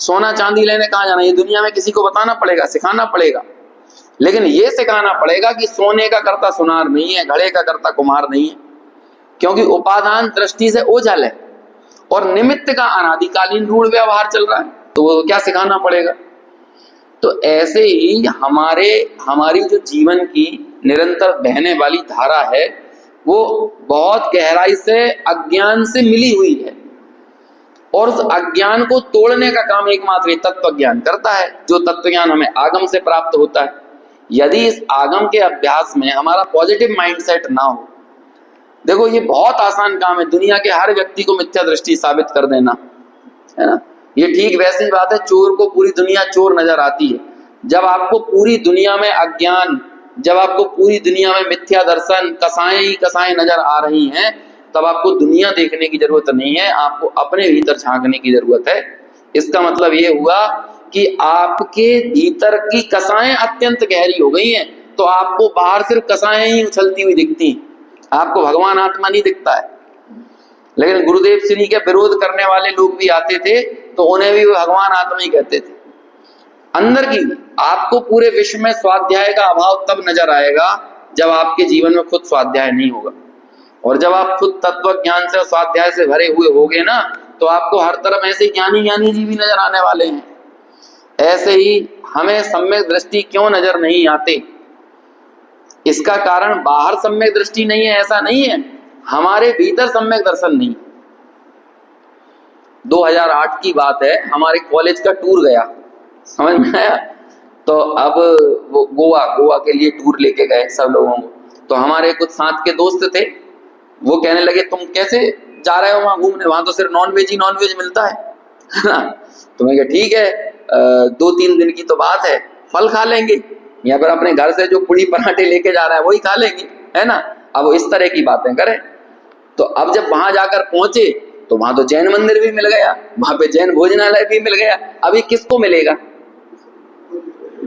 Speaker 1: सोना चांदी लेने कहाँ जाना है, ये दुनिया में किसी को बताना पड़ेगा, सिखाना पड़ेगा। लेकिन ये सिखाना पड़ेगा कि सोने का करता सुनार नहीं है, घड़े का करता कुम्हार नहीं है, क्योंकि उपादान दृष्टि से ओझल है और निमित्त का अनादिकालीन रूढ़ व्यवहार चल रहा है, तो वो क्या सिखाना पड़ेगा। तो ऐसे ही हमारी जो जीवन की निरंतर बहने वाली धारा है वो बहुत गहराई से अज्ञान से मिली हुई है, और उस अज्ञान को तोड़ने का काम एकमात्र तत्व ज्ञान करता है, जो तत्व ज्ञान हमें आगम से प्राप्त होता है। यदि इस आगम के अभ्यास में हमारा पॉजिटिव माइंडसेट ना हो, देखो ये बहुत आसान काम है दुनिया के हर व्यक्ति को मिथ्या दृष्टि साबित कर देना, है ना। ये ठीक वैसी ही बात है, चोर को पूरी दुनिया चोर नजर आती है। जब आपको पूरी दुनिया में अज्ञान, जब आपको पूरी दुनिया में मिथ्या दर्शन, कसाएं ही कसाएं नजर आ रही हैं, तब आपको दुनिया देखने की जरूरत नहीं है, आपको अपने भीतर झांकने की जरूरत है। इसका मतलब ये हुआ कि आपके भीतर की कसाएं अत्यंत गहरी हो गई हैं, तो आपको बाहर सिर्फ कसाएं ही उछलती हुई दिखती हैं, आपको भगवान आत्मा नहीं दिखता है। लेकिन गुरुदेव श्री के विरोध करने वाले लोग भी आते थे तो उन्हें भी भगवान आत्मा ही कहते थे। अंदर की आपको पूरे विश्व में स्वाध्याय का अभाव तब नजर आएगा जब आपके जीवन में खुद स्वाध्याय नहीं होगा। और जब आप खुद तत्व ज्ञान से, स्वाध्याय से भरे हुए होगे ना, तो आपको हर तरफ ऐसे ज्ञानी ज्ञानी जी भी नजर आने वाले हैं। ऐसे ही हमें सम्यक दृष्टि क्यों नजर नहीं आते, इसका कारण बाहर सम्यक दृष्टि नहीं है ऐसा नहीं है, हमारे भीतर सम्यक दर्शन नहीं। 2008 की बात है, हमारे कॉलेज का टूर गया, समझ में आया। तो अब वो गोवा के लिए टूर लेके गए सब लोगों को। तो हमारे कुछ साथ के दोस्त थे, वो कहने लगे तुम कैसे जा रहे हो वहां घूमने, वहां तो सिर्फ नॉनवेज ही नॉनवेज मिलता है ना। तो मैं कहा ठीक है, 2-3 दिन की तो बात है, फल खा लेंगे, या फिर अपने घर से जो पूड़ी पराठे लेके जा रहा है वही खा लेंगे, है ना। अब इस तरह की बातें करें। तो अब जब वहां जाकर पहुंचे तो वहां तो जैन मंदिर भी मिल गया, वहां पे जैन भोजनालय भी मिल गया। अभी किसको मिलेगा,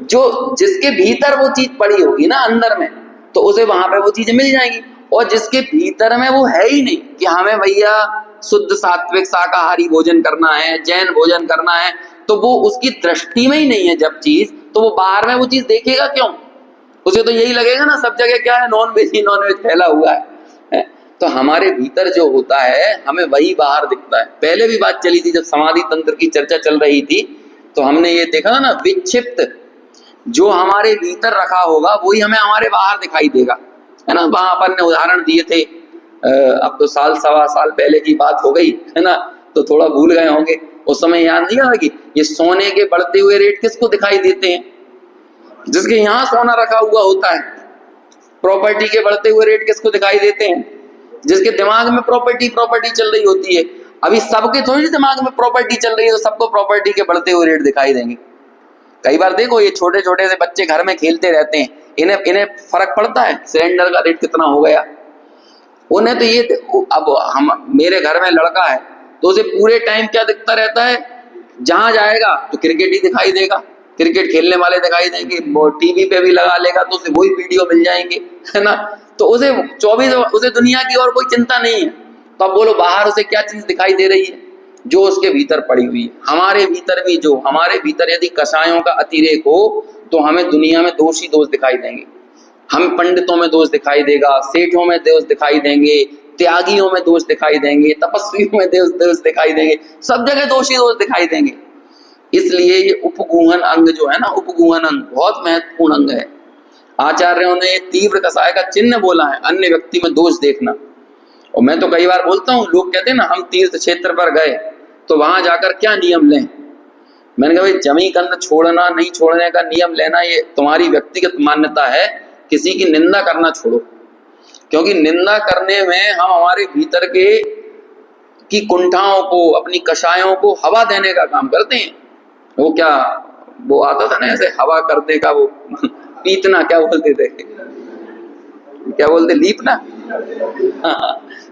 Speaker 1: जो जिसके भीतर वो चीज पड़ी होगी ना अंदर में, तो उसे वहां पे वो चीजें मिल जाएंगी। और जिसके भीतर में वो है ही नहीं कि हमें भैया शुद्ध सात्विक शाकाहारी भोजन करना है, जैन भोजन करना है, तो वो उसकी दृष्टि में ही नहीं है जब चीज, तो वो बाहर में वो चीज देखेगा क्यों। उसे तो यही लगेगा ना सब जगह क्या है, नॉनवेज ही नॉनवेज फैला हुआ है। तो हमारे भीतर जो होता है हमें वही बाहर दिखता है। पहले भी बात चली थी जब समाधि तंत्र की चर्चा चल रही थी, तो हमने ये देखा ना, विक्षिप्त जो हमारे भीतर रखा होगा वही हमें हमारे बाहर दिखाई देगा, है ना। वहां अपन ने उदाहरण दिए थे, अब तो 1-1.25 साल पहले की बात हो गई, है ना, तो थोड़ा भूल गए होंगे। उस समय याद नहीं आ कि ये सोने के बढ़ते हुए रेट किसको दिखाई देते हैं, जिसके यहाँ सोना रखा हुआ होता है। प्रॉपर्टी के बढ़ते हुए रेट किसको दिखाई देते हैं, जिसके दिमाग में प्रॉपर्टी चल रही होती है। अभी सबके थोड़ी दिमाग में प्रॉपर्टी चल रही है तो सबको प्रॉपर्टी के बढ़ते हुए रेट दिखाई देंगे। कई बार देखो ये छोटे छोटे से बच्चे घर में खेलते रहते हैं, इन्हें फर्क पड़ता है सिलेंडर का रेट कितना हो गया। उन्हें तो ये, अब हम, मेरे घर में लड़का है तो उसे पूरे टाइम क्या दिखता रहता है, जहां जाएगा तो क्रिकेट ही दिखाई देगा, क्रिकेट खेलने वाले दिखाई देंगे, टीवी पे भी लगा लेगा तो उसे वही वीडियो मिल जाएंगे, है ना। तो उसे 24 उसे दुनिया की और कोई चिंता नहीं है। तो अब बोलो बाहर उसे क्या चीज दिखाई दे रही है, जो उसके भीतर पड़ी हुई है। हमारे भीतर भी, जो हमारे भीतर यदि कषायों का अतिरेक हो तो हमें दुनिया में दोष ही दोष दिखाई देंगे। हम पंडितों में दोष दिखाई देगा, सेठों में दोष दिखाई देंगे, त्यागियों में दोष दिखाई देंगे, तपस्वियों में दोष दिखाई देंगे, सब जगह दोष ही दोष दिखाई देंगे। इसलिए ये उपगूहन अंग जो है ना, उपगूहन अंग बहुत महत्वपूर्ण अंग है। आचार्यों ने तीव्र कषाय का चिन्ह बोला है, अन्य व्यक्ति में दोष देखना। और मैं तो कई बार बोलता हूँ, लोग कहते हैं ना हम तीर्थ क्षेत्र पर गए तो वहां जाकर क्या नियम लें। मैंने कहा भाई जमी कंद छोड़ना नहीं छोड़ने का नियम लेना ये तुम्हारी व्यक्तिगत मान्यता है, किसी की निंदा करना छोड़ो। क्योंकि निंदा करने में हम हमारे भीतर के की कुंठाओं को, अपनी कषायों को हवा देने का काम करते हैं। वो क्या वो आता था ना ऐसे हवा करने का, वो पीतना क्या बोलते थे, क्या बोलते, लीपना,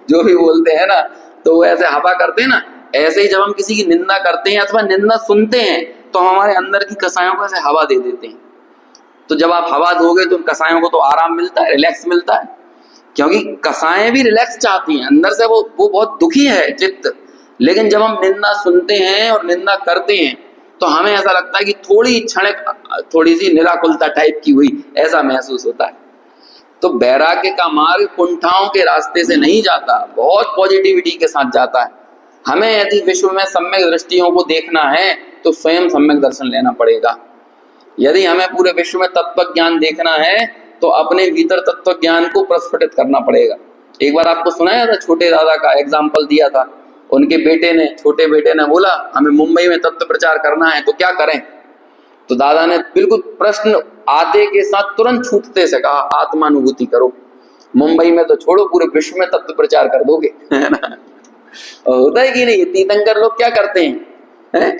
Speaker 1: जो भी बोलते हैं ना, तो वो ऐसे हवा करते हैं ना। ऐसे ही जब हम किसी की निंदा करते हैं अथवा निंदा सुनते हैं तो हम हमारे अंदर की कषायों को ऐसे हवा दे देते हैं। तो जब आप हवा दोगे तो कषायों को तो आराम मिलता है, रिलैक्स मिलता है। क्योंकि कषाएं भी रिलैक्स चाहती हैं, अंदर से वो बहुत दुखी है चित्त। लेकिन जब हम निंदा सुनते हैं और निंदा करते हैं तो हमें ऐसा लगता है कि थोड़ी सी निराकुलता टाइप की हुई, ऐसा महसूस होता है। तो वैराग्य का मार्ग कुंठाओं के रास्ते से नहीं जाता, बहुत पॉजिटिविटी के साथ जाता है। हमें यदि विश्व में सम्यक दृष्टियों को देखना है तो स्वयं सम्यक दर्शन लेना पड़ेगा। यदि हमें पूरे विश्व में तत्व ज्ञान देखना है तो अपने भीतर तत्व ज्ञान को प्रस्फुटित करना पड़ेगा। एक बार आपको सुनाया था, छोटे दादा का एग्जाम्पल दिया था। उनके छोटे बेटे ने बोला हमें मुंबई में तत्व प्रचार करना है तो क्या करें। तो दादा ने बिल्कुल प्रश्न आते के साथ तुरंत छूटते से कहा आत्मानुभूति करो। मुंबई में तो छोड़ो, पूरे विश्व में तत्व प्रचार कर दोगे, है ना। होता है कि नहीं। तीर्थंकर लोग क्या करते हैं, है?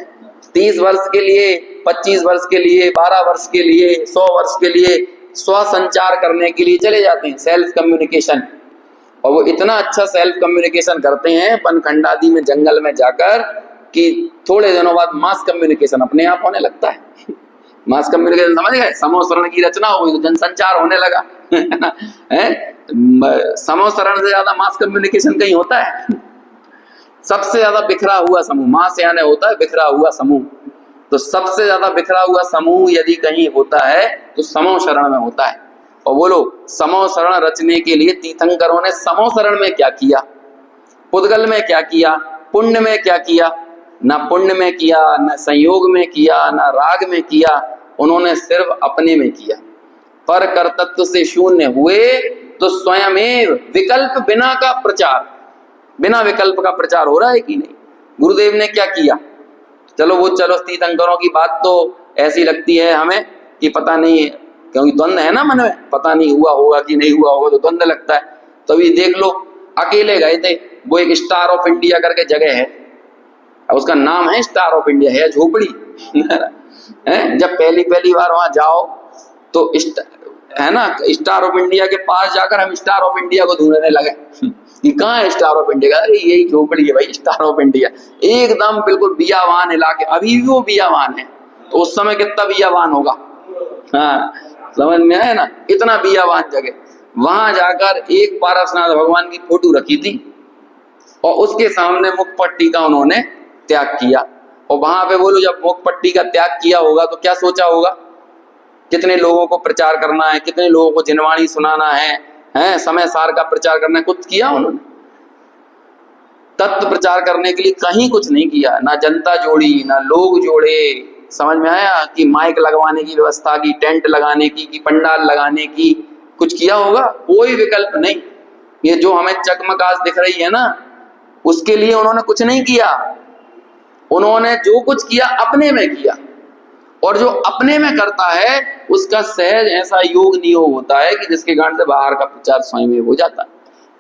Speaker 1: 30 वर्ष के लिए, 25 वर्ष के लिए, 12 वर्ष के लिए, 100 वर्ष के लिए स्वसंचार करने के लिए चले जाते हैं, सेल्फ कम्युनिकेशन। और वो इतना अच्छा सेल्फ कम्युनिकेशन करते हैं पनखंड आदि में, जंगल में जाकर, कि थोड़े दिनों बाद मास कम्युनिकेशन अपने आप होने लगता है। मास कम्युनिकेशन समझ गए? समूहसरण की रचना हो गई तो जनसंचार होने लगा। समूहसरण से ज्यादा मास कम्युनिकेशन कहीं होता है? सबसे ज्यादा बिखरा हुआ समूह, मास यानी होता है बिखरा हुआ समूह, तो सबसे ज्यादा बिखरा हुआ समूह यदि कहीं होता है तो समूह शरण में होता है। और बोलो, समूह शरण रचने के लिए तीर्थंकरों ने समूह शरण में क्या किया, पुद्गल में क्या किया, पुण्य में क्या किया? ना पुण्य में किया, ना संयोग में किया, ना राग में किया, उन्होंने सिर्फ अपने में किया। पर कर्तृत्व से शून्य हुए तो स्वयं विकल्प बिना का प्रचार, बिना विकल्प का प्रचार हो रहा है कि नहीं? गुरुदेव ने क्या किया? चलो तीर्थंकरों की बात तो ऐसी लगती है हमें कि पता नहीं है, क्योंकि द्वंद्व है ना मन में, पता नहीं हुआ होगा कि नहीं हुआ होगा, तो द्वंद्व लगता है। तो अभी देख लो, अकेले गए थे, वो एक स्टार ऑफ इंडिया करके जगह है, उसका नाम है स्टार ऑफ इंडिया, है झोपड़ी है। जब पहली बार वहां जाओ तो है ना, स्टार ऑफ इंडिया के पास जाकर हम स्टार ऑफ इंडिया को ढूंढने लगे कि कहाँ है स्टार ऑफ इंडिया? अरे यही झोपड़ी है भाई, स्टार ऑफ इंडिया। एकदम बिल्कुल बियावान इलाके, अभी भी वो बियावान है, तो उस समय कितना बियावान होगा? हाँ, समझ में आया ना, इतना बियावान जगह। वहां जाकर एक पारसनाथ भगवान की फोटो रखी थी और उसके सामने मुखपट्टी का उन्होंने त्याग किया। और वहां पे बोलो, जब मुखपट्टी का त्याग किया होगा तो क्या सोचा होगा? कितने लोगों को प्रचार करना है, कितने लोगों को जिनवाणी सुनाना है, समय सार का प्रचार करना है, कुछ किया उन्होंने? तत्व प्रचार करने के लिए कहीं कुछ नहीं किया, ना जनता जोड़ी, ना लोग जोड़े। समझ में आया? कि माइक लगवाने की व्यवस्था की, टेंट लगाने की, पंडाल लगाने की, कुछ किया होगा? कोई विकल्प नहीं। ये जो हमें चकमकास दिख रही है ना, उसके लिए उन्होंने कुछ नहीं किया। उन्होंने जो कुछ किया अपने में किया, और जो अपने में करता है उसका सहज ऐसा योग नियोग होता है कि जिसके कारण से बाहर का प्रचार स्वयं हो जाता है।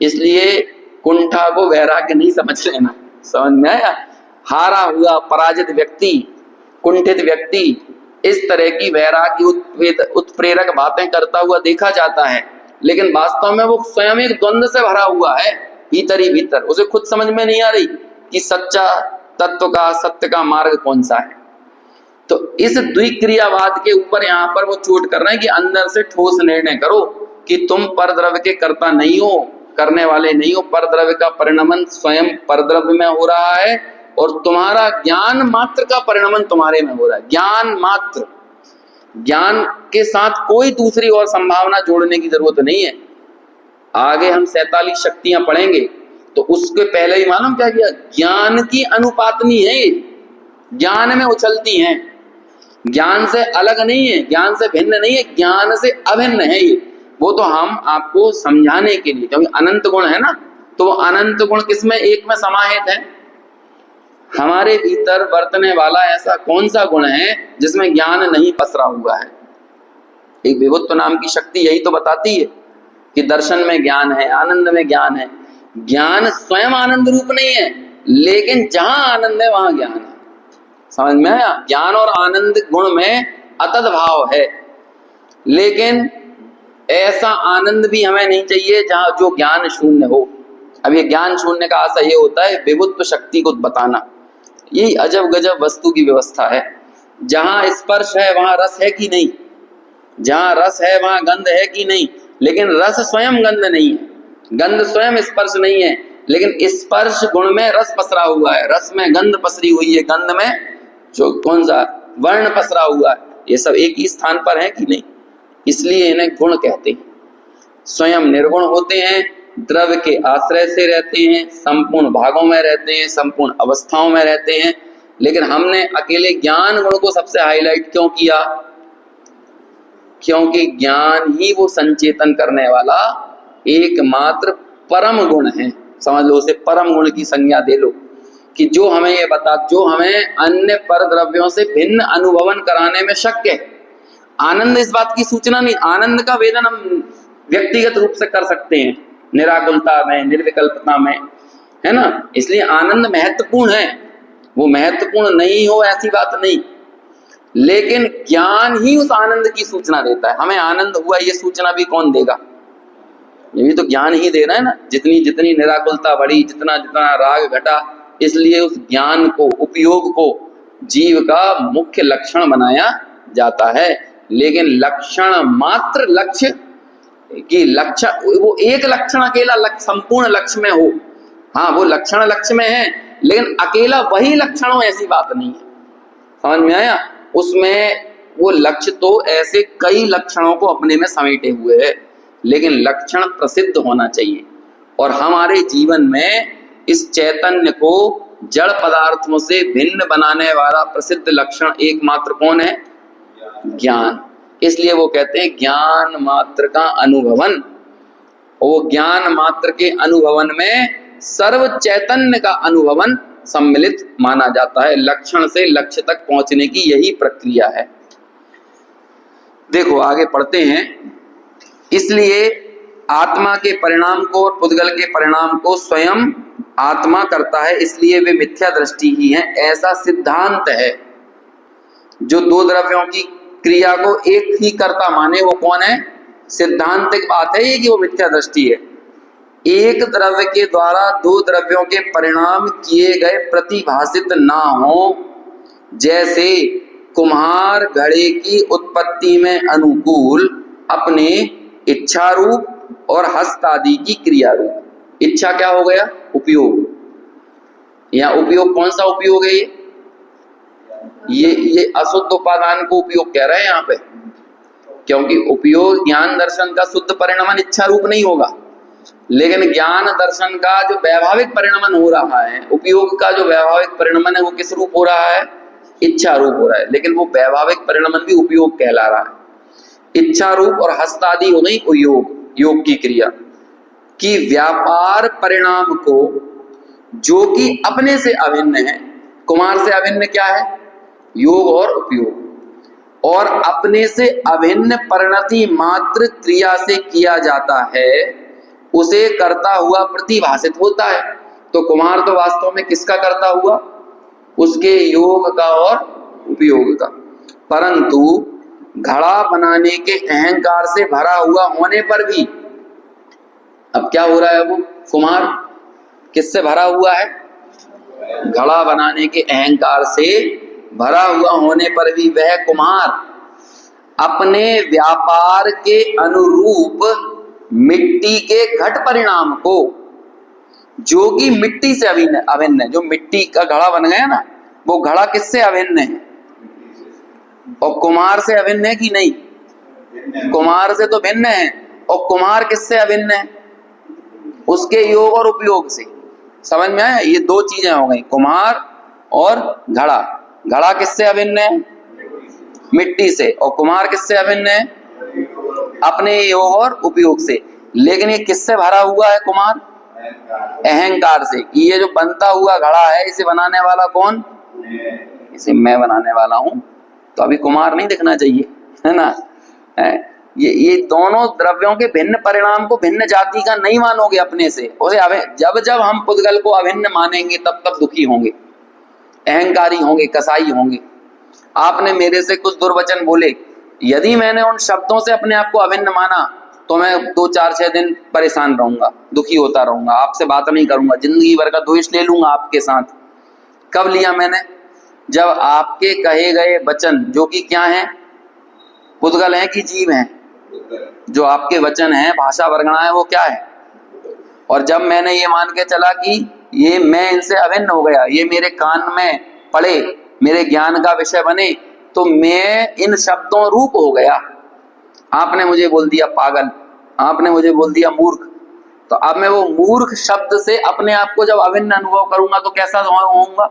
Speaker 1: इसलिए कुंठा को वैराग्य नहीं समझ लेना। समझ में आया? हारा हुआ पराजित व्यक्ति, कुंठित व्यक्ति इस तरह की वैराग्य उत्प्रेरक बातें करता हुआ देखा जाता है, लेकिन वास्तव में वो स्वयं एक द्वंद्व से भरा हुआ है, भीतर ही भीतर। उसे खुद समझ में नहीं आ रही कि सच्चा तत्व का, सत्य का मार्ग कौन सा है। तो इस द्विक्रियावाद के ऊपर यहाँ पर वो चोट कर रहे हैं कि अंदर से ठोस निर्णय करो कि तुम परद्रव्य के कर्ता नहीं हो, करने वाले नहीं हो। परद्रव्य का परिणमन स्वयं परद्रव्य में हो रहा है, और तुम्हारा ज्ञान मात्र का परिणमन तुम्हारे में हो रहा है। ज्ञान मात्र, ज्ञान के साथ कोई दूसरी और संभावना जोड़ने की जरूरत नहीं है। आगे हम 47 शक्तियां पढ़ेंगे, तो उसके पहले ही मालूम क्या किया? ज्ञान की अनुपातनी है, ज्ञान में उछलती हैं, ज्ञान से अलग नहीं है, ज्ञान से भिन्न नहीं है, ज्ञान से अभिन्न है ये। वो तो हम आपको समझाने के लिए, क्योंकि अनंत गुण है ना, तो अनंत गुण किसमें? एक में समाहित है। हमारे भीतर बरतने वाला ऐसा कौन सा गुण है जिसमें ज्ञान नहीं पसरा हुआ है? एक विभुत्व नाम की शक्ति यही तो बताती है कि दर्शन में ज्ञान है, आनंद में ज्ञान है। ज्ञान स्वयं आनंद रूप नहीं है, लेकिन जहां आनंद है वहां ज्ञान है। समझ में आया? ज्ञान और आनंद गुण में अतद भाव है, लेकिन ऐसा आनंद भी हमें नहीं चाहिए जहां जो ज्ञान शून्य हो। अब ये ज्ञान शून्य का आशा ये होता है विभुत्व शक्ति को बताना। ये अजब गजब वस्तु की व्यवस्था है। जहां स्पर्श है वहां रस है कि नहीं, जहां रस है वहां गंध है कि नहीं, लेकिन रस स्वयं गंध नहीं है, गंध स्वयं स्पर्श नहीं है, लेकिन स्पर्श गुण में रस पसरा हुआ है, रस में गंध पसरी हुई है, गंध में जो कौन सा वर्ण पसरा हुआ है। ये सब एक ही स्थान पर है कि नहीं, इसलिए इन्हें गुण कहते हैं। स्वयं निर्गुण होते हैं, द्रव्य के आश्रय से रहते हैं, संपूर्ण भागों में रहते हैं, संपूर्ण अवस्थाओं में रहते हैं। लेकिन हमने अकेले ज्ञान गुण को सबसे हाईलाइट क्यों किया? क्योंकि ज्ञान ही वो संचेतन करने वाला एकमात्र परम गुण है। समझ लो, उसे परम गुण की संज्ञा दे लो कि जो हमें ये बता, जो हमें अन्य पर द्रव्यों से भिन्न अनुभवन कराने में शक्य है। आनंद इस बात की सूचना नहीं, आनंद का वेदन हम व्यक्तिगत रूप से कर सकते हैं, निराकुलता में, निर्विकल्पता में, है ना। इसलिए आनंद महत्वपूर्ण है, वो महत्वपूर्ण नहीं हो ऐसी बात नहीं, लेकिन ज्ञान ही उस आनंद की सूचना देता है। हमें आनंद हुआ ये सूचना भी कौन देगा? ये भी तो ज्ञान ही दे रहा है ना। जितनी जितनी निराकुलता बढ़ी, जितना जितना राग घटा, इसलिए उस ज्ञान को, उपयोग को जीव का मुख्य लक्षण बनाया जाता है। लेकिन लक्षण मात्र लक्ष्य कि लक्षण, वो एक लक्षण अकेला लक्ष्य संपूर्ण लक्ष्य में हो, हाँ वो लक्षण लक्ष्य में है, लेकिन अकेला वही लक्षण हो ऐसी बात नहीं है। समझ में आया? उसमें वो लक्ष्य तो ऐसे कई लक्षणों को अपने में समेटे हुए है, लेकिन लक्षण प्रसिद्ध होना चाहिए। और हमारे जीवन में इस चैतन्य को जड़ पदार्थों से भिन्न बनाने वाला प्रसिद्ध लक्षण एकमात्र कौन है? ज्ञान। इसलिए वो कहते हैं ज्ञान मात्र का अनुभवन। वो ज्ञान मात्र के अनुभवन में सर्व चैतन्य का अनुभवन सम्मिलित माना जाता है। लक्षण से लक्ष्य तक पहुंचने की यही प्रक्रिया है। देखो आगे पढ़ते हैं। इसलिए आत्मा के परिणाम को और पुद्गल के परिणाम को स्वयं आत्मा करता है, इसलिए वे मिथ्या दृष्टि ही हैं, ऐसा सिद्धांत है। जो दो द्रव्यों की क्रिया को एक ही कर्ता माने वो कौन है? सिद्धांतिक बात है ये कि वो मिथ्या दृष्टि है। एक द्रव्य के द्वारा दो द्रव्यों के परिणाम किए गए प्रतिभाषित ना हो, जैसे कुम्हार घड़े की उत्पत्ति में अनुकूल अपने इच्छा रूप और हस्त आदि की क्रिया रूप। इच्छा क्या हो गया? उपयोग। यहाँ उपयोग कौन सा उपयोग है? ये अशुद्ध उपादान को उपयोग कह रहे हैं यहाँ पे, क्योंकि उपयोग ज्ञान दर्शन का शुद्ध परिणमन इच्छा रूप नहीं होगा, लेकिन ज्ञान दर्शन का जो वैभाविक परिणमन हो रहा है, उपयोग का जो वैभाविक परिणमन है वो किस रूप हो रहा है? इच्छा रूप हो रहा है। लेकिन वो वैभाविक परिणमन भी उपयोग कहला रहा है। इच्छा रूप और हस्तादि हो गई योग, योग की क्रिया कि व्यापार परिणाम को जो कि अपने से अभिन्न है, कुमार से अभिन्न क्या है? योग और उपयोग, और अपने से अभिन्न परिणति मात्र क्रिया से किया जाता है, उसे करता हुआ प्रतिभाषित होता है। तो कुमार तो वास्तव में किसका करता हुआ? उसके योग का और उपयोग का। परंतु घड़ा बनाने के अहंकार से भरा हुआ होने पर भी अब क्या हो रहा है? वो कुमार किससे भरा हुआ है? घड़ा बनाने के अहंकार से भरा हुआ होने पर भी वह कुम्हार अपने व्यापार के अनुरूप मिट्टी के घट परिणाम को, जो कि मिट्टी से अभिन्न है, जो मिट्टी का घड़ा बन गया ना, वो घड़ा किससे अभिन्न है? और कुम्हार से अभिन्न है कि नहीं? कुम्हार से तो भिन्न है। और कुम्हार किससे अभिन्न है? उसके योग और उपयोग से। समझ में आया? ये दो चीजें हो गई, कुम्हार और घड़ा। घड़ा किससे अभिन्न है? मिट्टी से। और कुम्हार किससे अभिन्न है? अपने योग और उपयोग से। लेकिन ये किससे भरा हुआ है कुम्हार? अहंकार से। ये जो बनता हुआ घड़ा है, इसे बनाने वाला कौन? इसे मैं बनाने वाला हूं। तो अभी कुम्हार नहीं दिखना चाहिए, है ना? ये दोनों द्रव्यों के भिन्न परिणाम को भिन्न जाति का नहीं मानोगे अपने से। उसे जब जब हम पुद्गल को अभिन्न मानेंगे तब तब दुखी होंगे, अहंकारी होंगे, कसाई होंगे। आपने मेरे से कुछ दुर्वचन बोले, यदि मैंने उन शब्दों से अपने आप को अभिन्न माना तो मैं 2-4-6 दिन परेशान रहूंगा, दुखी होता रहूंगा, आपसे बात नहीं करूंगा, जिंदगी भर का द्वेष ले लूंगा आपके साथ। कब लिया मैंने? जब आपके कहे गए वचन, जो कि क्या हैं? पुद्गल हैं कि जीव हैं? जो आपके वचन हैं, भाषा वर्गणा है, वो क्या है? और जब मैंने ये मान के चला कि ये मैं इनसे अभिन्न हो गया, ये मेरे कान में पड़े, मेरे ज्ञान का विषय बने, तो मैं इन शब्दों रूप हो गया। आपने मुझे बोल दिया पागल, आपने मुझे बोल दिया मूर्ख, तो अब मैं वो मूर्ख शब्द से अपने आप को जब अभिन्न अनुभव करूंगा तो कैसा होऊंगा?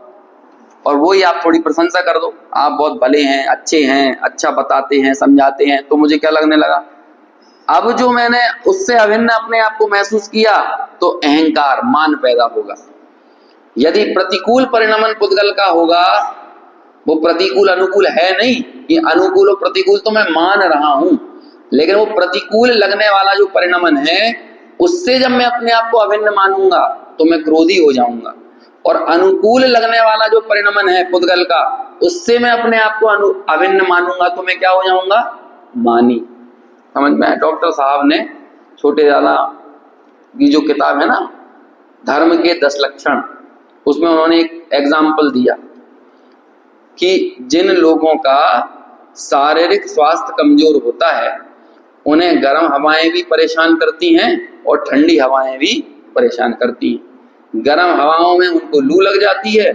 Speaker 1: और वो ही आप थोड़ी प्रशंसा कर दो, आप बहुत भले हैं, अच्छे हैं, अच्छा बताते हैं, समझाते हैं, तो मुझे क्या लगने लगा? अब जो मैंने उससे अभिन्न अपने आप को महसूस किया तो अहंकार, मान पैदा होगा। यदि प्रतिकूल परिणमन पुद्गल का होगा, वो प्रतिकूल अनुकूल है नहीं, ये अनुकूल और प्रतिकूल तो मैं मान रहा हूं, लेकिन वो प्रतिकूल लगने वाला जो परिणमन है, उससे जब मैं अपने आप को अभिन्न मानूंगा तो मैं क्रोधी हो जाऊंगा। और अनुकूल लगने वाला जो परिणमन है पुद्गल का, उससे मैं अपने आप को अभिन्न मानूंगा तो मैं क्या हो जाऊंगा? मानी। समझ में आया? डॉक्टर साहब ने छोटे लाला की जो किताब है ना, धर्म के 10 लक्षण, उसमें उन्होंने एक एग्जाम्पल दिया कि जिन लोगों का शारीरिक स्वास्थ्य कमजोर होता है उन्हें गर्म हवाएं भी परेशान करती हैं और ठंडी हवाएं भी परेशान करती हैं। गर्म हवाओं में उनको लू लग जाती है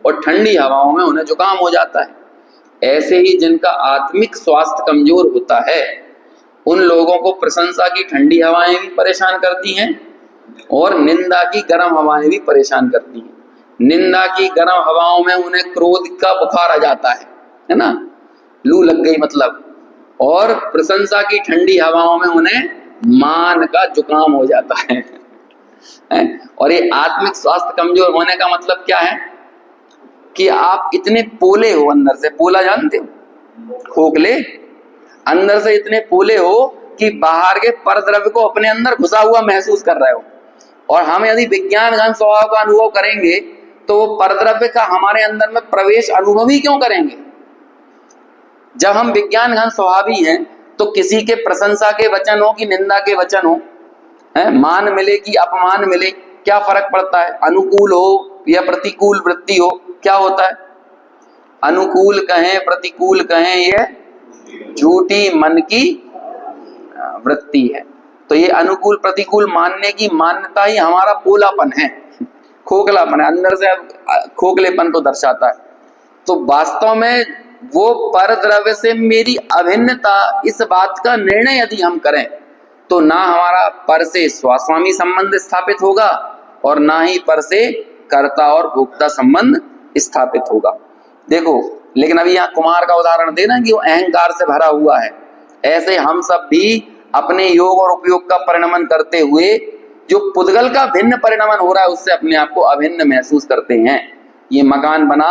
Speaker 1: और ठंडी हवाओं में उन्हें जुकाम हो जाता है। ऐसे ही जिनका आत्मिक स्वास्थ्य कमजोर होता है उन लोगों को प्रशंसा की ठंडी हवाएं भी परेशान करती हैं और निंदा की गर्म हवाएं भी परेशान करती हैं। निंदा की गर्म हवाओं में उन्हें क्रोध का बुखार आ जाता है ना, लू लग गई मतलब, और प्रशंसा की ठंडी हवाओं में उन्हें मान का जुकाम हो जाता है। और ये आत्मिक स्वास्थ्य कमजोर होने का मतलब क्या है? कि आप इतने पोले हो अंदर से, पोला जानते हो, खोखले, अंदर से इतने पोले हो कि बाहर के परद्रव्य को अपने अंदर घुसा हुआ महसूस कर रहे हो। और हम यदि विज्ञान घन स्वभाव का अनुभव करेंगे तो वो परद्रव्य का हमारे अंदर में प्रवेश अनुभव ही क्यों करेंगे? जब हम विज्ञान घन स्वभावी हैं तो किसी के प्रशंसा के वचन हो कि निंदा के वचन हो, मान मिले कि अपमान मिले, क्या फर्क पड़ता है? अनुकूल हो या प्रतिकूल वृत्ति हो, क्या होता है? अनुकूल कहें प्रतिकूल कहें, ये झूठी मन की वृत्ति है। तो ये अनुकूल प्रतिकूल मानने की मान्यता ही हमारा पोलापन है, खोखलापन है, अंदर से खोखलेपन को दर्शाता है। तो वास्तव में वो परद्रव्य से मेरी अभिन्नता, इस बात का निर्णय यदि हम करें तो ना हमारा पर से स्वामी संबंध स्थापित होगा और ना ही पर से कर्ता और भोक्ता संबंध स्थापित होगा। देखो, लेकिन अभी यहाँ कुमार का उदाहरण देना कि वो अहंकार से भरा हुआ है, ऐसे हम सब भी अपने योग और उपयोग का परिणमन करते हुए जो पुद्गल का भिन्न परिणमन हो रहा है उससे अपने आप को अभिन्न महसूस करते हैं। ये मकान बना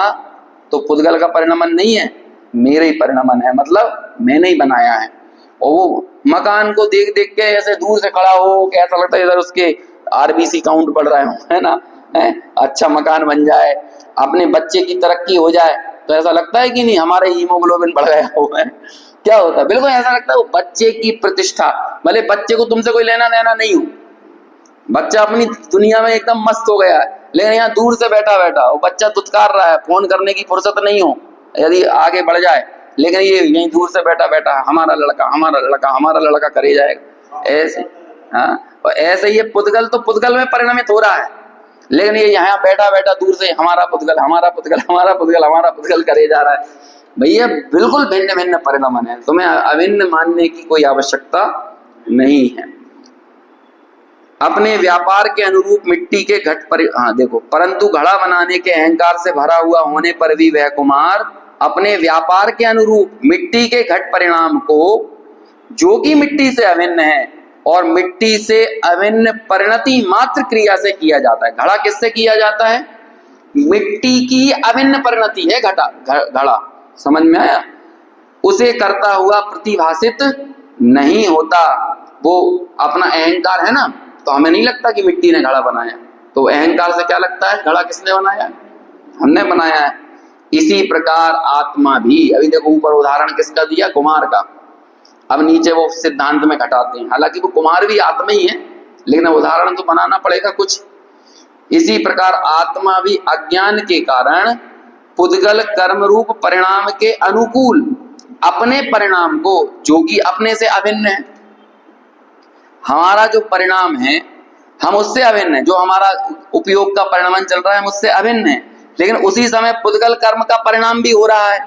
Speaker 1: तो पुद्गल का परिणमन नहीं है, मेरे ही परिणमन है, मतलब मैंने ही बनाया है। और वो मकान को देख देख के ऐसे दूर से खड़ा हो के ऐसा लगता है इधर उसके आरबीसी काउंट बढ़ रहे हो, है ना, अच्छा मकान बन जाए, अपने बच्चे की तरक्की हो जाए तो ऐसा लगता है कि नहीं हमारे हीमोग्लोबिन बढ़ गया हो है। क्या होता है? बिल्कुल ऐसा लगता है वो बच्चे की प्रतिष्ठा, भले बच्चे को तुमसे कोई लेना देना नहीं हो, बच्चा अपनी दुनिया में एकदम मस्त हो गया है, लेकिन यहाँ दूर से बैठा बैठा वो बच्चा तुतकार रहा है, फोन करने की फुर्सत नहीं हो यदि आगे बढ़ जाए, लेकिन ये यहीं दूर से बैठा बैठा हमारा लड़का हमारा लड़का हमारा लड़का करे जाएगा ऐसे। हाँ, और ऐसे ये पुद्गल तो पुद्गल में परिणमित हो रहा है, लेकिन ये यहाँ बैठा बैठा दूर से हमारा पुद्गल हमारा पुद्गल हमारा पुद्गल हमारा पुद्गल करे जा रहा है। भैया बिल्कुल भिन्न भिन्न परिणमन है, तुम्हें अभिन्न मानने की कोई आवश्यकता नहीं है। अपने व्यापार के अनुरूप मिट्टी के घट पर, हाँ देखो, परंतु घड़ा बनाने के अहंकार से भरा हुआ होने पर भी वह कुमार अपने व्यापार के अनुरूप मिट्टी के घट परिणाम को, जो कि मिट्टी से अभिन्न है और मिट्टी से अभिन्न परिणति मात्र क्रिया से किया जाता है। घड़ा किससे किया जाता है? मिट्टी की अभिन्न परिणति है घड़ा, समझ में आया? उसे करता हुआ प्रतिभासित नहीं होता। वो अपना अहंकार है ना, तो हमें नहीं लगता कि मिट्टी ने घड़ा बनाया, तो अहंकार से क्या लगता है घड़ा किसने बनाया? हमने बनाया है। इसी प्रकार आत्मा भी, अभी देखो ऊपर उदाहरण किसका दिया? कुमार का। अब नीचे वो सिद्धांत में घटाते हैं, हालांकि वो कुमार भी आत्मा ही है, लेकिन उदाहरण तो बनाना पड़ेगा कुछ। इसी प्रकार आत्मा भी अज्ञान के कारण पुद्गल कर्म रूप परिणाम के अनुकूल अपने परिणाम को, जो कि अपने से अभिन्न है, हमारा जो परिणाम है हम उससे अभिन्न है, जो हमारा उपयोग का परिणाम चल रहा है हम उससे अभिन्न है, लेकिन उसी समय पुद्गल कर्म का परिणाम भी हो रहा है।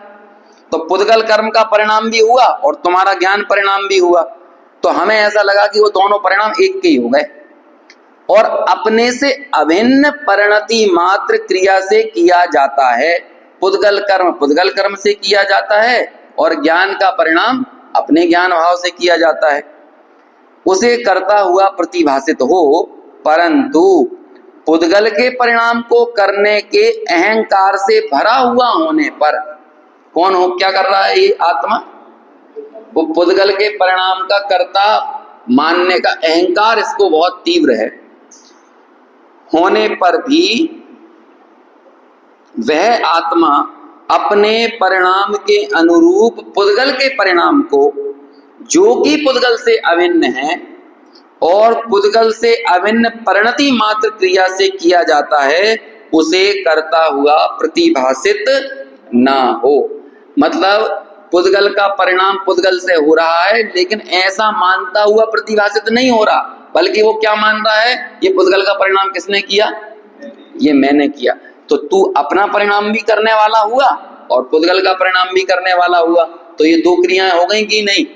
Speaker 1: तो पुद्गल कर्म का परिणाम भी हुआ और तुम्हारा ज्ञान परिणाम भी हुआ, तो हमें ऐसा लगा कि वो दोनों परिणाम एक के ही हो गए। और अपने से अभिन्न परिणति मात्र क्रिया से किया जाता है। पुद्गल कर्म से किया जाता है और ज्ञान का परिणाम अपने ज्ञान भाव से किया जाता है। उसे करता हुआ प्रतिभासित हो, परंतु पुद्गल के परिणाम को करने के अहंकार से भरा हुआ होने पर कौन हो, क्या कर रहा है ये आत्मा? वो पुद्गल के परिणाम का कर्ता मानने का अहंकार इसको बहुत तीव्र है, होने पर भी वह आत्मा अपने परिणाम के अनुरूप पुद्गल के परिणाम को, जो कि पुद्गल से अभिन्न है और पुद्गल से अभिन्न परिणति मात्र क्रिया से किया जाता है, उसे करता हुआ प्रतिभासित ना हो। मतलब पुद्गल का परिणाम पुद्गल से हो रहा है, लेकिन ऐसा मानता हुआ प्रतिभासित नहीं हो रहा, बल्कि वो क्या मान रहा है, ये पुद्गल का परिणाम किसने किया, ये मैंने किया। तो तू अपना परिणाम भी करने वाला हुआ और पुद्गल का परिणाम भी करने वाला हुआ, तो ये दो क्रियाएं हो गई कि नहीं।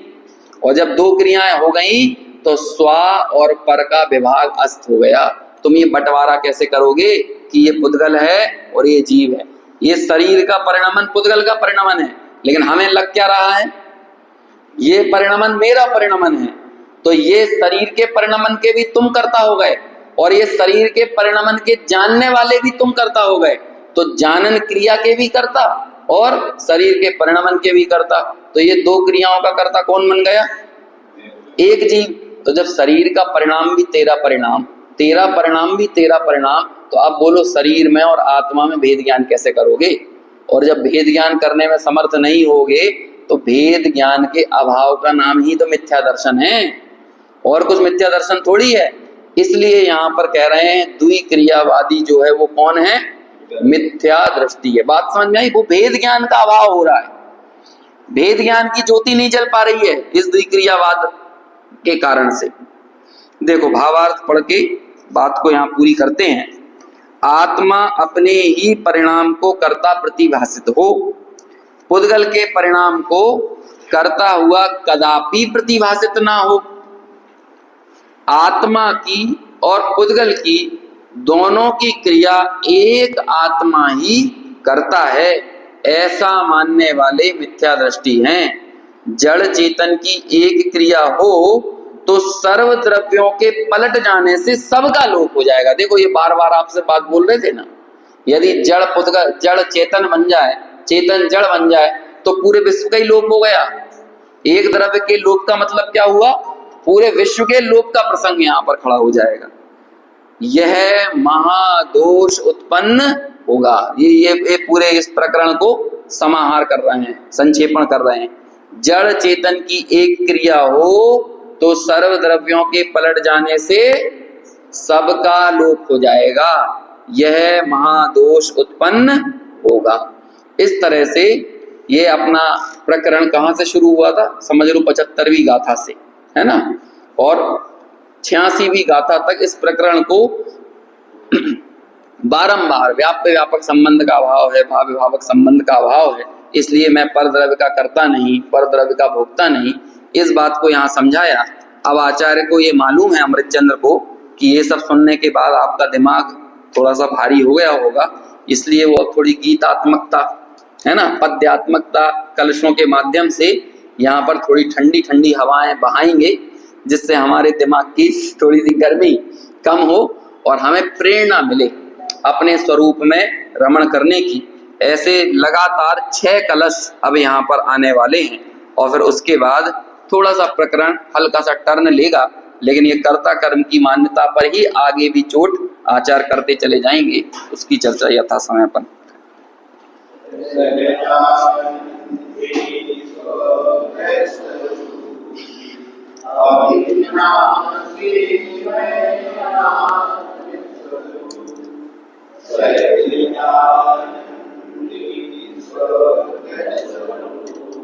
Speaker 1: और जब दो क्रियाएं हो गई तो स्व और पर का विभाग अस्त हो गया। तुम ये बंटवारा कैसे करोगे कि ये पुद्गल है और ये जीव है। ये शरीर का परिणमन पुद्गल का परिणमन है, लेकिन हमें लग क्या रहा है, ये परिणमन मेरा परिणमन है। तो ये शरीर के परिणमन के भी तुम करता हो गए और ये शरीर के परिणमन के जानने वाले भी तुम करता हो गए। तो जानन क्रिया के भी करता और शरीर के परिणमन के भी करता। तो ये दो क्रियाओं का करता कौन बन गया, एक जीव। तो जब शरीर का परिणाम भी तेरा परिणाम, तेरा परिणाम भी तेरा परिणाम, तो अब बोलो शरीर में और आत्मा में भेद ज्ञान कैसे करोगे। और जब भेद ज्ञान करने में समर्थ नहीं होगे तो भेद ज्ञान के अभाव का नाम ही तो मिथ्या दर्शन है, और कुछ मिथ्या दर्शन थोड़ी है। इसलिए यहाँ पर कह रहे हैं द्विक्रियावादी जो है वो कौन है, मिथ्या दृष्टि है। बात समझ में आई। वो भेद ज्ञान का अभाव हो रहा है, भेद ज्ञान की ज्योति नहीं जल पा रही है इस द्विक्रियावाद के कारण से। देखो भावार्थ पढ़ के बात को यहाँ पूरी करते हैं। आत्मा अपने ही परिणाम को कर्ता प्रतिभासित हो, पुद्गल के परिणाम को करता हुआ कदापि प्रतिभासित ना हो। आत्मा की और पुद्गल की दोनों की क्रिया एक आत्मा ही करता है, ऐसा मानने वाले मिथ्या दृष्टि हैं। जड़ चेतन की एक क्रिया हो तो सर्व द्रव्यों के पलट जाने से सबका लोप हो जाएगा। देखो ये बार बार आपसे बात बोल रहे थे ना, यदि जड़ पुद्गल जड़ चेतन बन जाए, चेतन जड़ बन जाए तो पूरे विश्व का ही लोप हो गया। एक द्रव्य के लोप का मतलब क्या हुआ, पूरे विश्व के लोप का प्रसंग यहाँ पर खड़ा हो जाएगा। यह महादोष उत्पन्न होगा। ये पूरे इस प्रकरण को समाहार कर रहे हैं, संक्षेपण कर रहे हैं। जड़ चेतन की एक क्रिया हो तो सर्व द्रव्यों के पलट जाने से सबका लोप हो जाएगा, यह महादोष उत्पन्न होगा। इस तरह से ये अपना प्रकरण कहाँ से शुरू हुआ था, समझ लो 75वीं गाथा से, है ना। और 86वीं गाथा तक इस प्रकरण को बारंबार व्याप्य व्यापक संबंध का अभाव है, भाव विभावक संबंध का अभाव है, इसलिए मैं पर द्रव्य का कर्ता नहीं, पर द्रव्य का भोक्ता नहीं, इस बात को यहाँ समझाया। अब आचार्य को ये मालूम है, अमृतचंद्र को, कि ये सब सुनने के बाद आपका दिमाग थोड़ा सा भारी हो गया होगा, इसलिए वो थोड़ी गीतात्मकता, है ना, पद्यात्मकता कलशों के माध्यम से यहाँ पर थोड़ी ठंडी ठंडी हवाएं बहाएंगे, जिससे हमारे दिमाग की थोड़ी सी गर्मी कम हो और हमें प्रेरणा मिले अपने स्वरूप में रमण करने की। ऐसे लगातार 6 कलश अब यहाँ पर आने वाले हैं और फिर उसके बाद थोड़ा सा प्रकरण हल्का सा टर्न लेगा, लेकिन ये कर्ता कर्म की मान्यता पर ही आगे भी चोट आचार करते चले जाएंगे। उसकी चर्चा यथा समय पर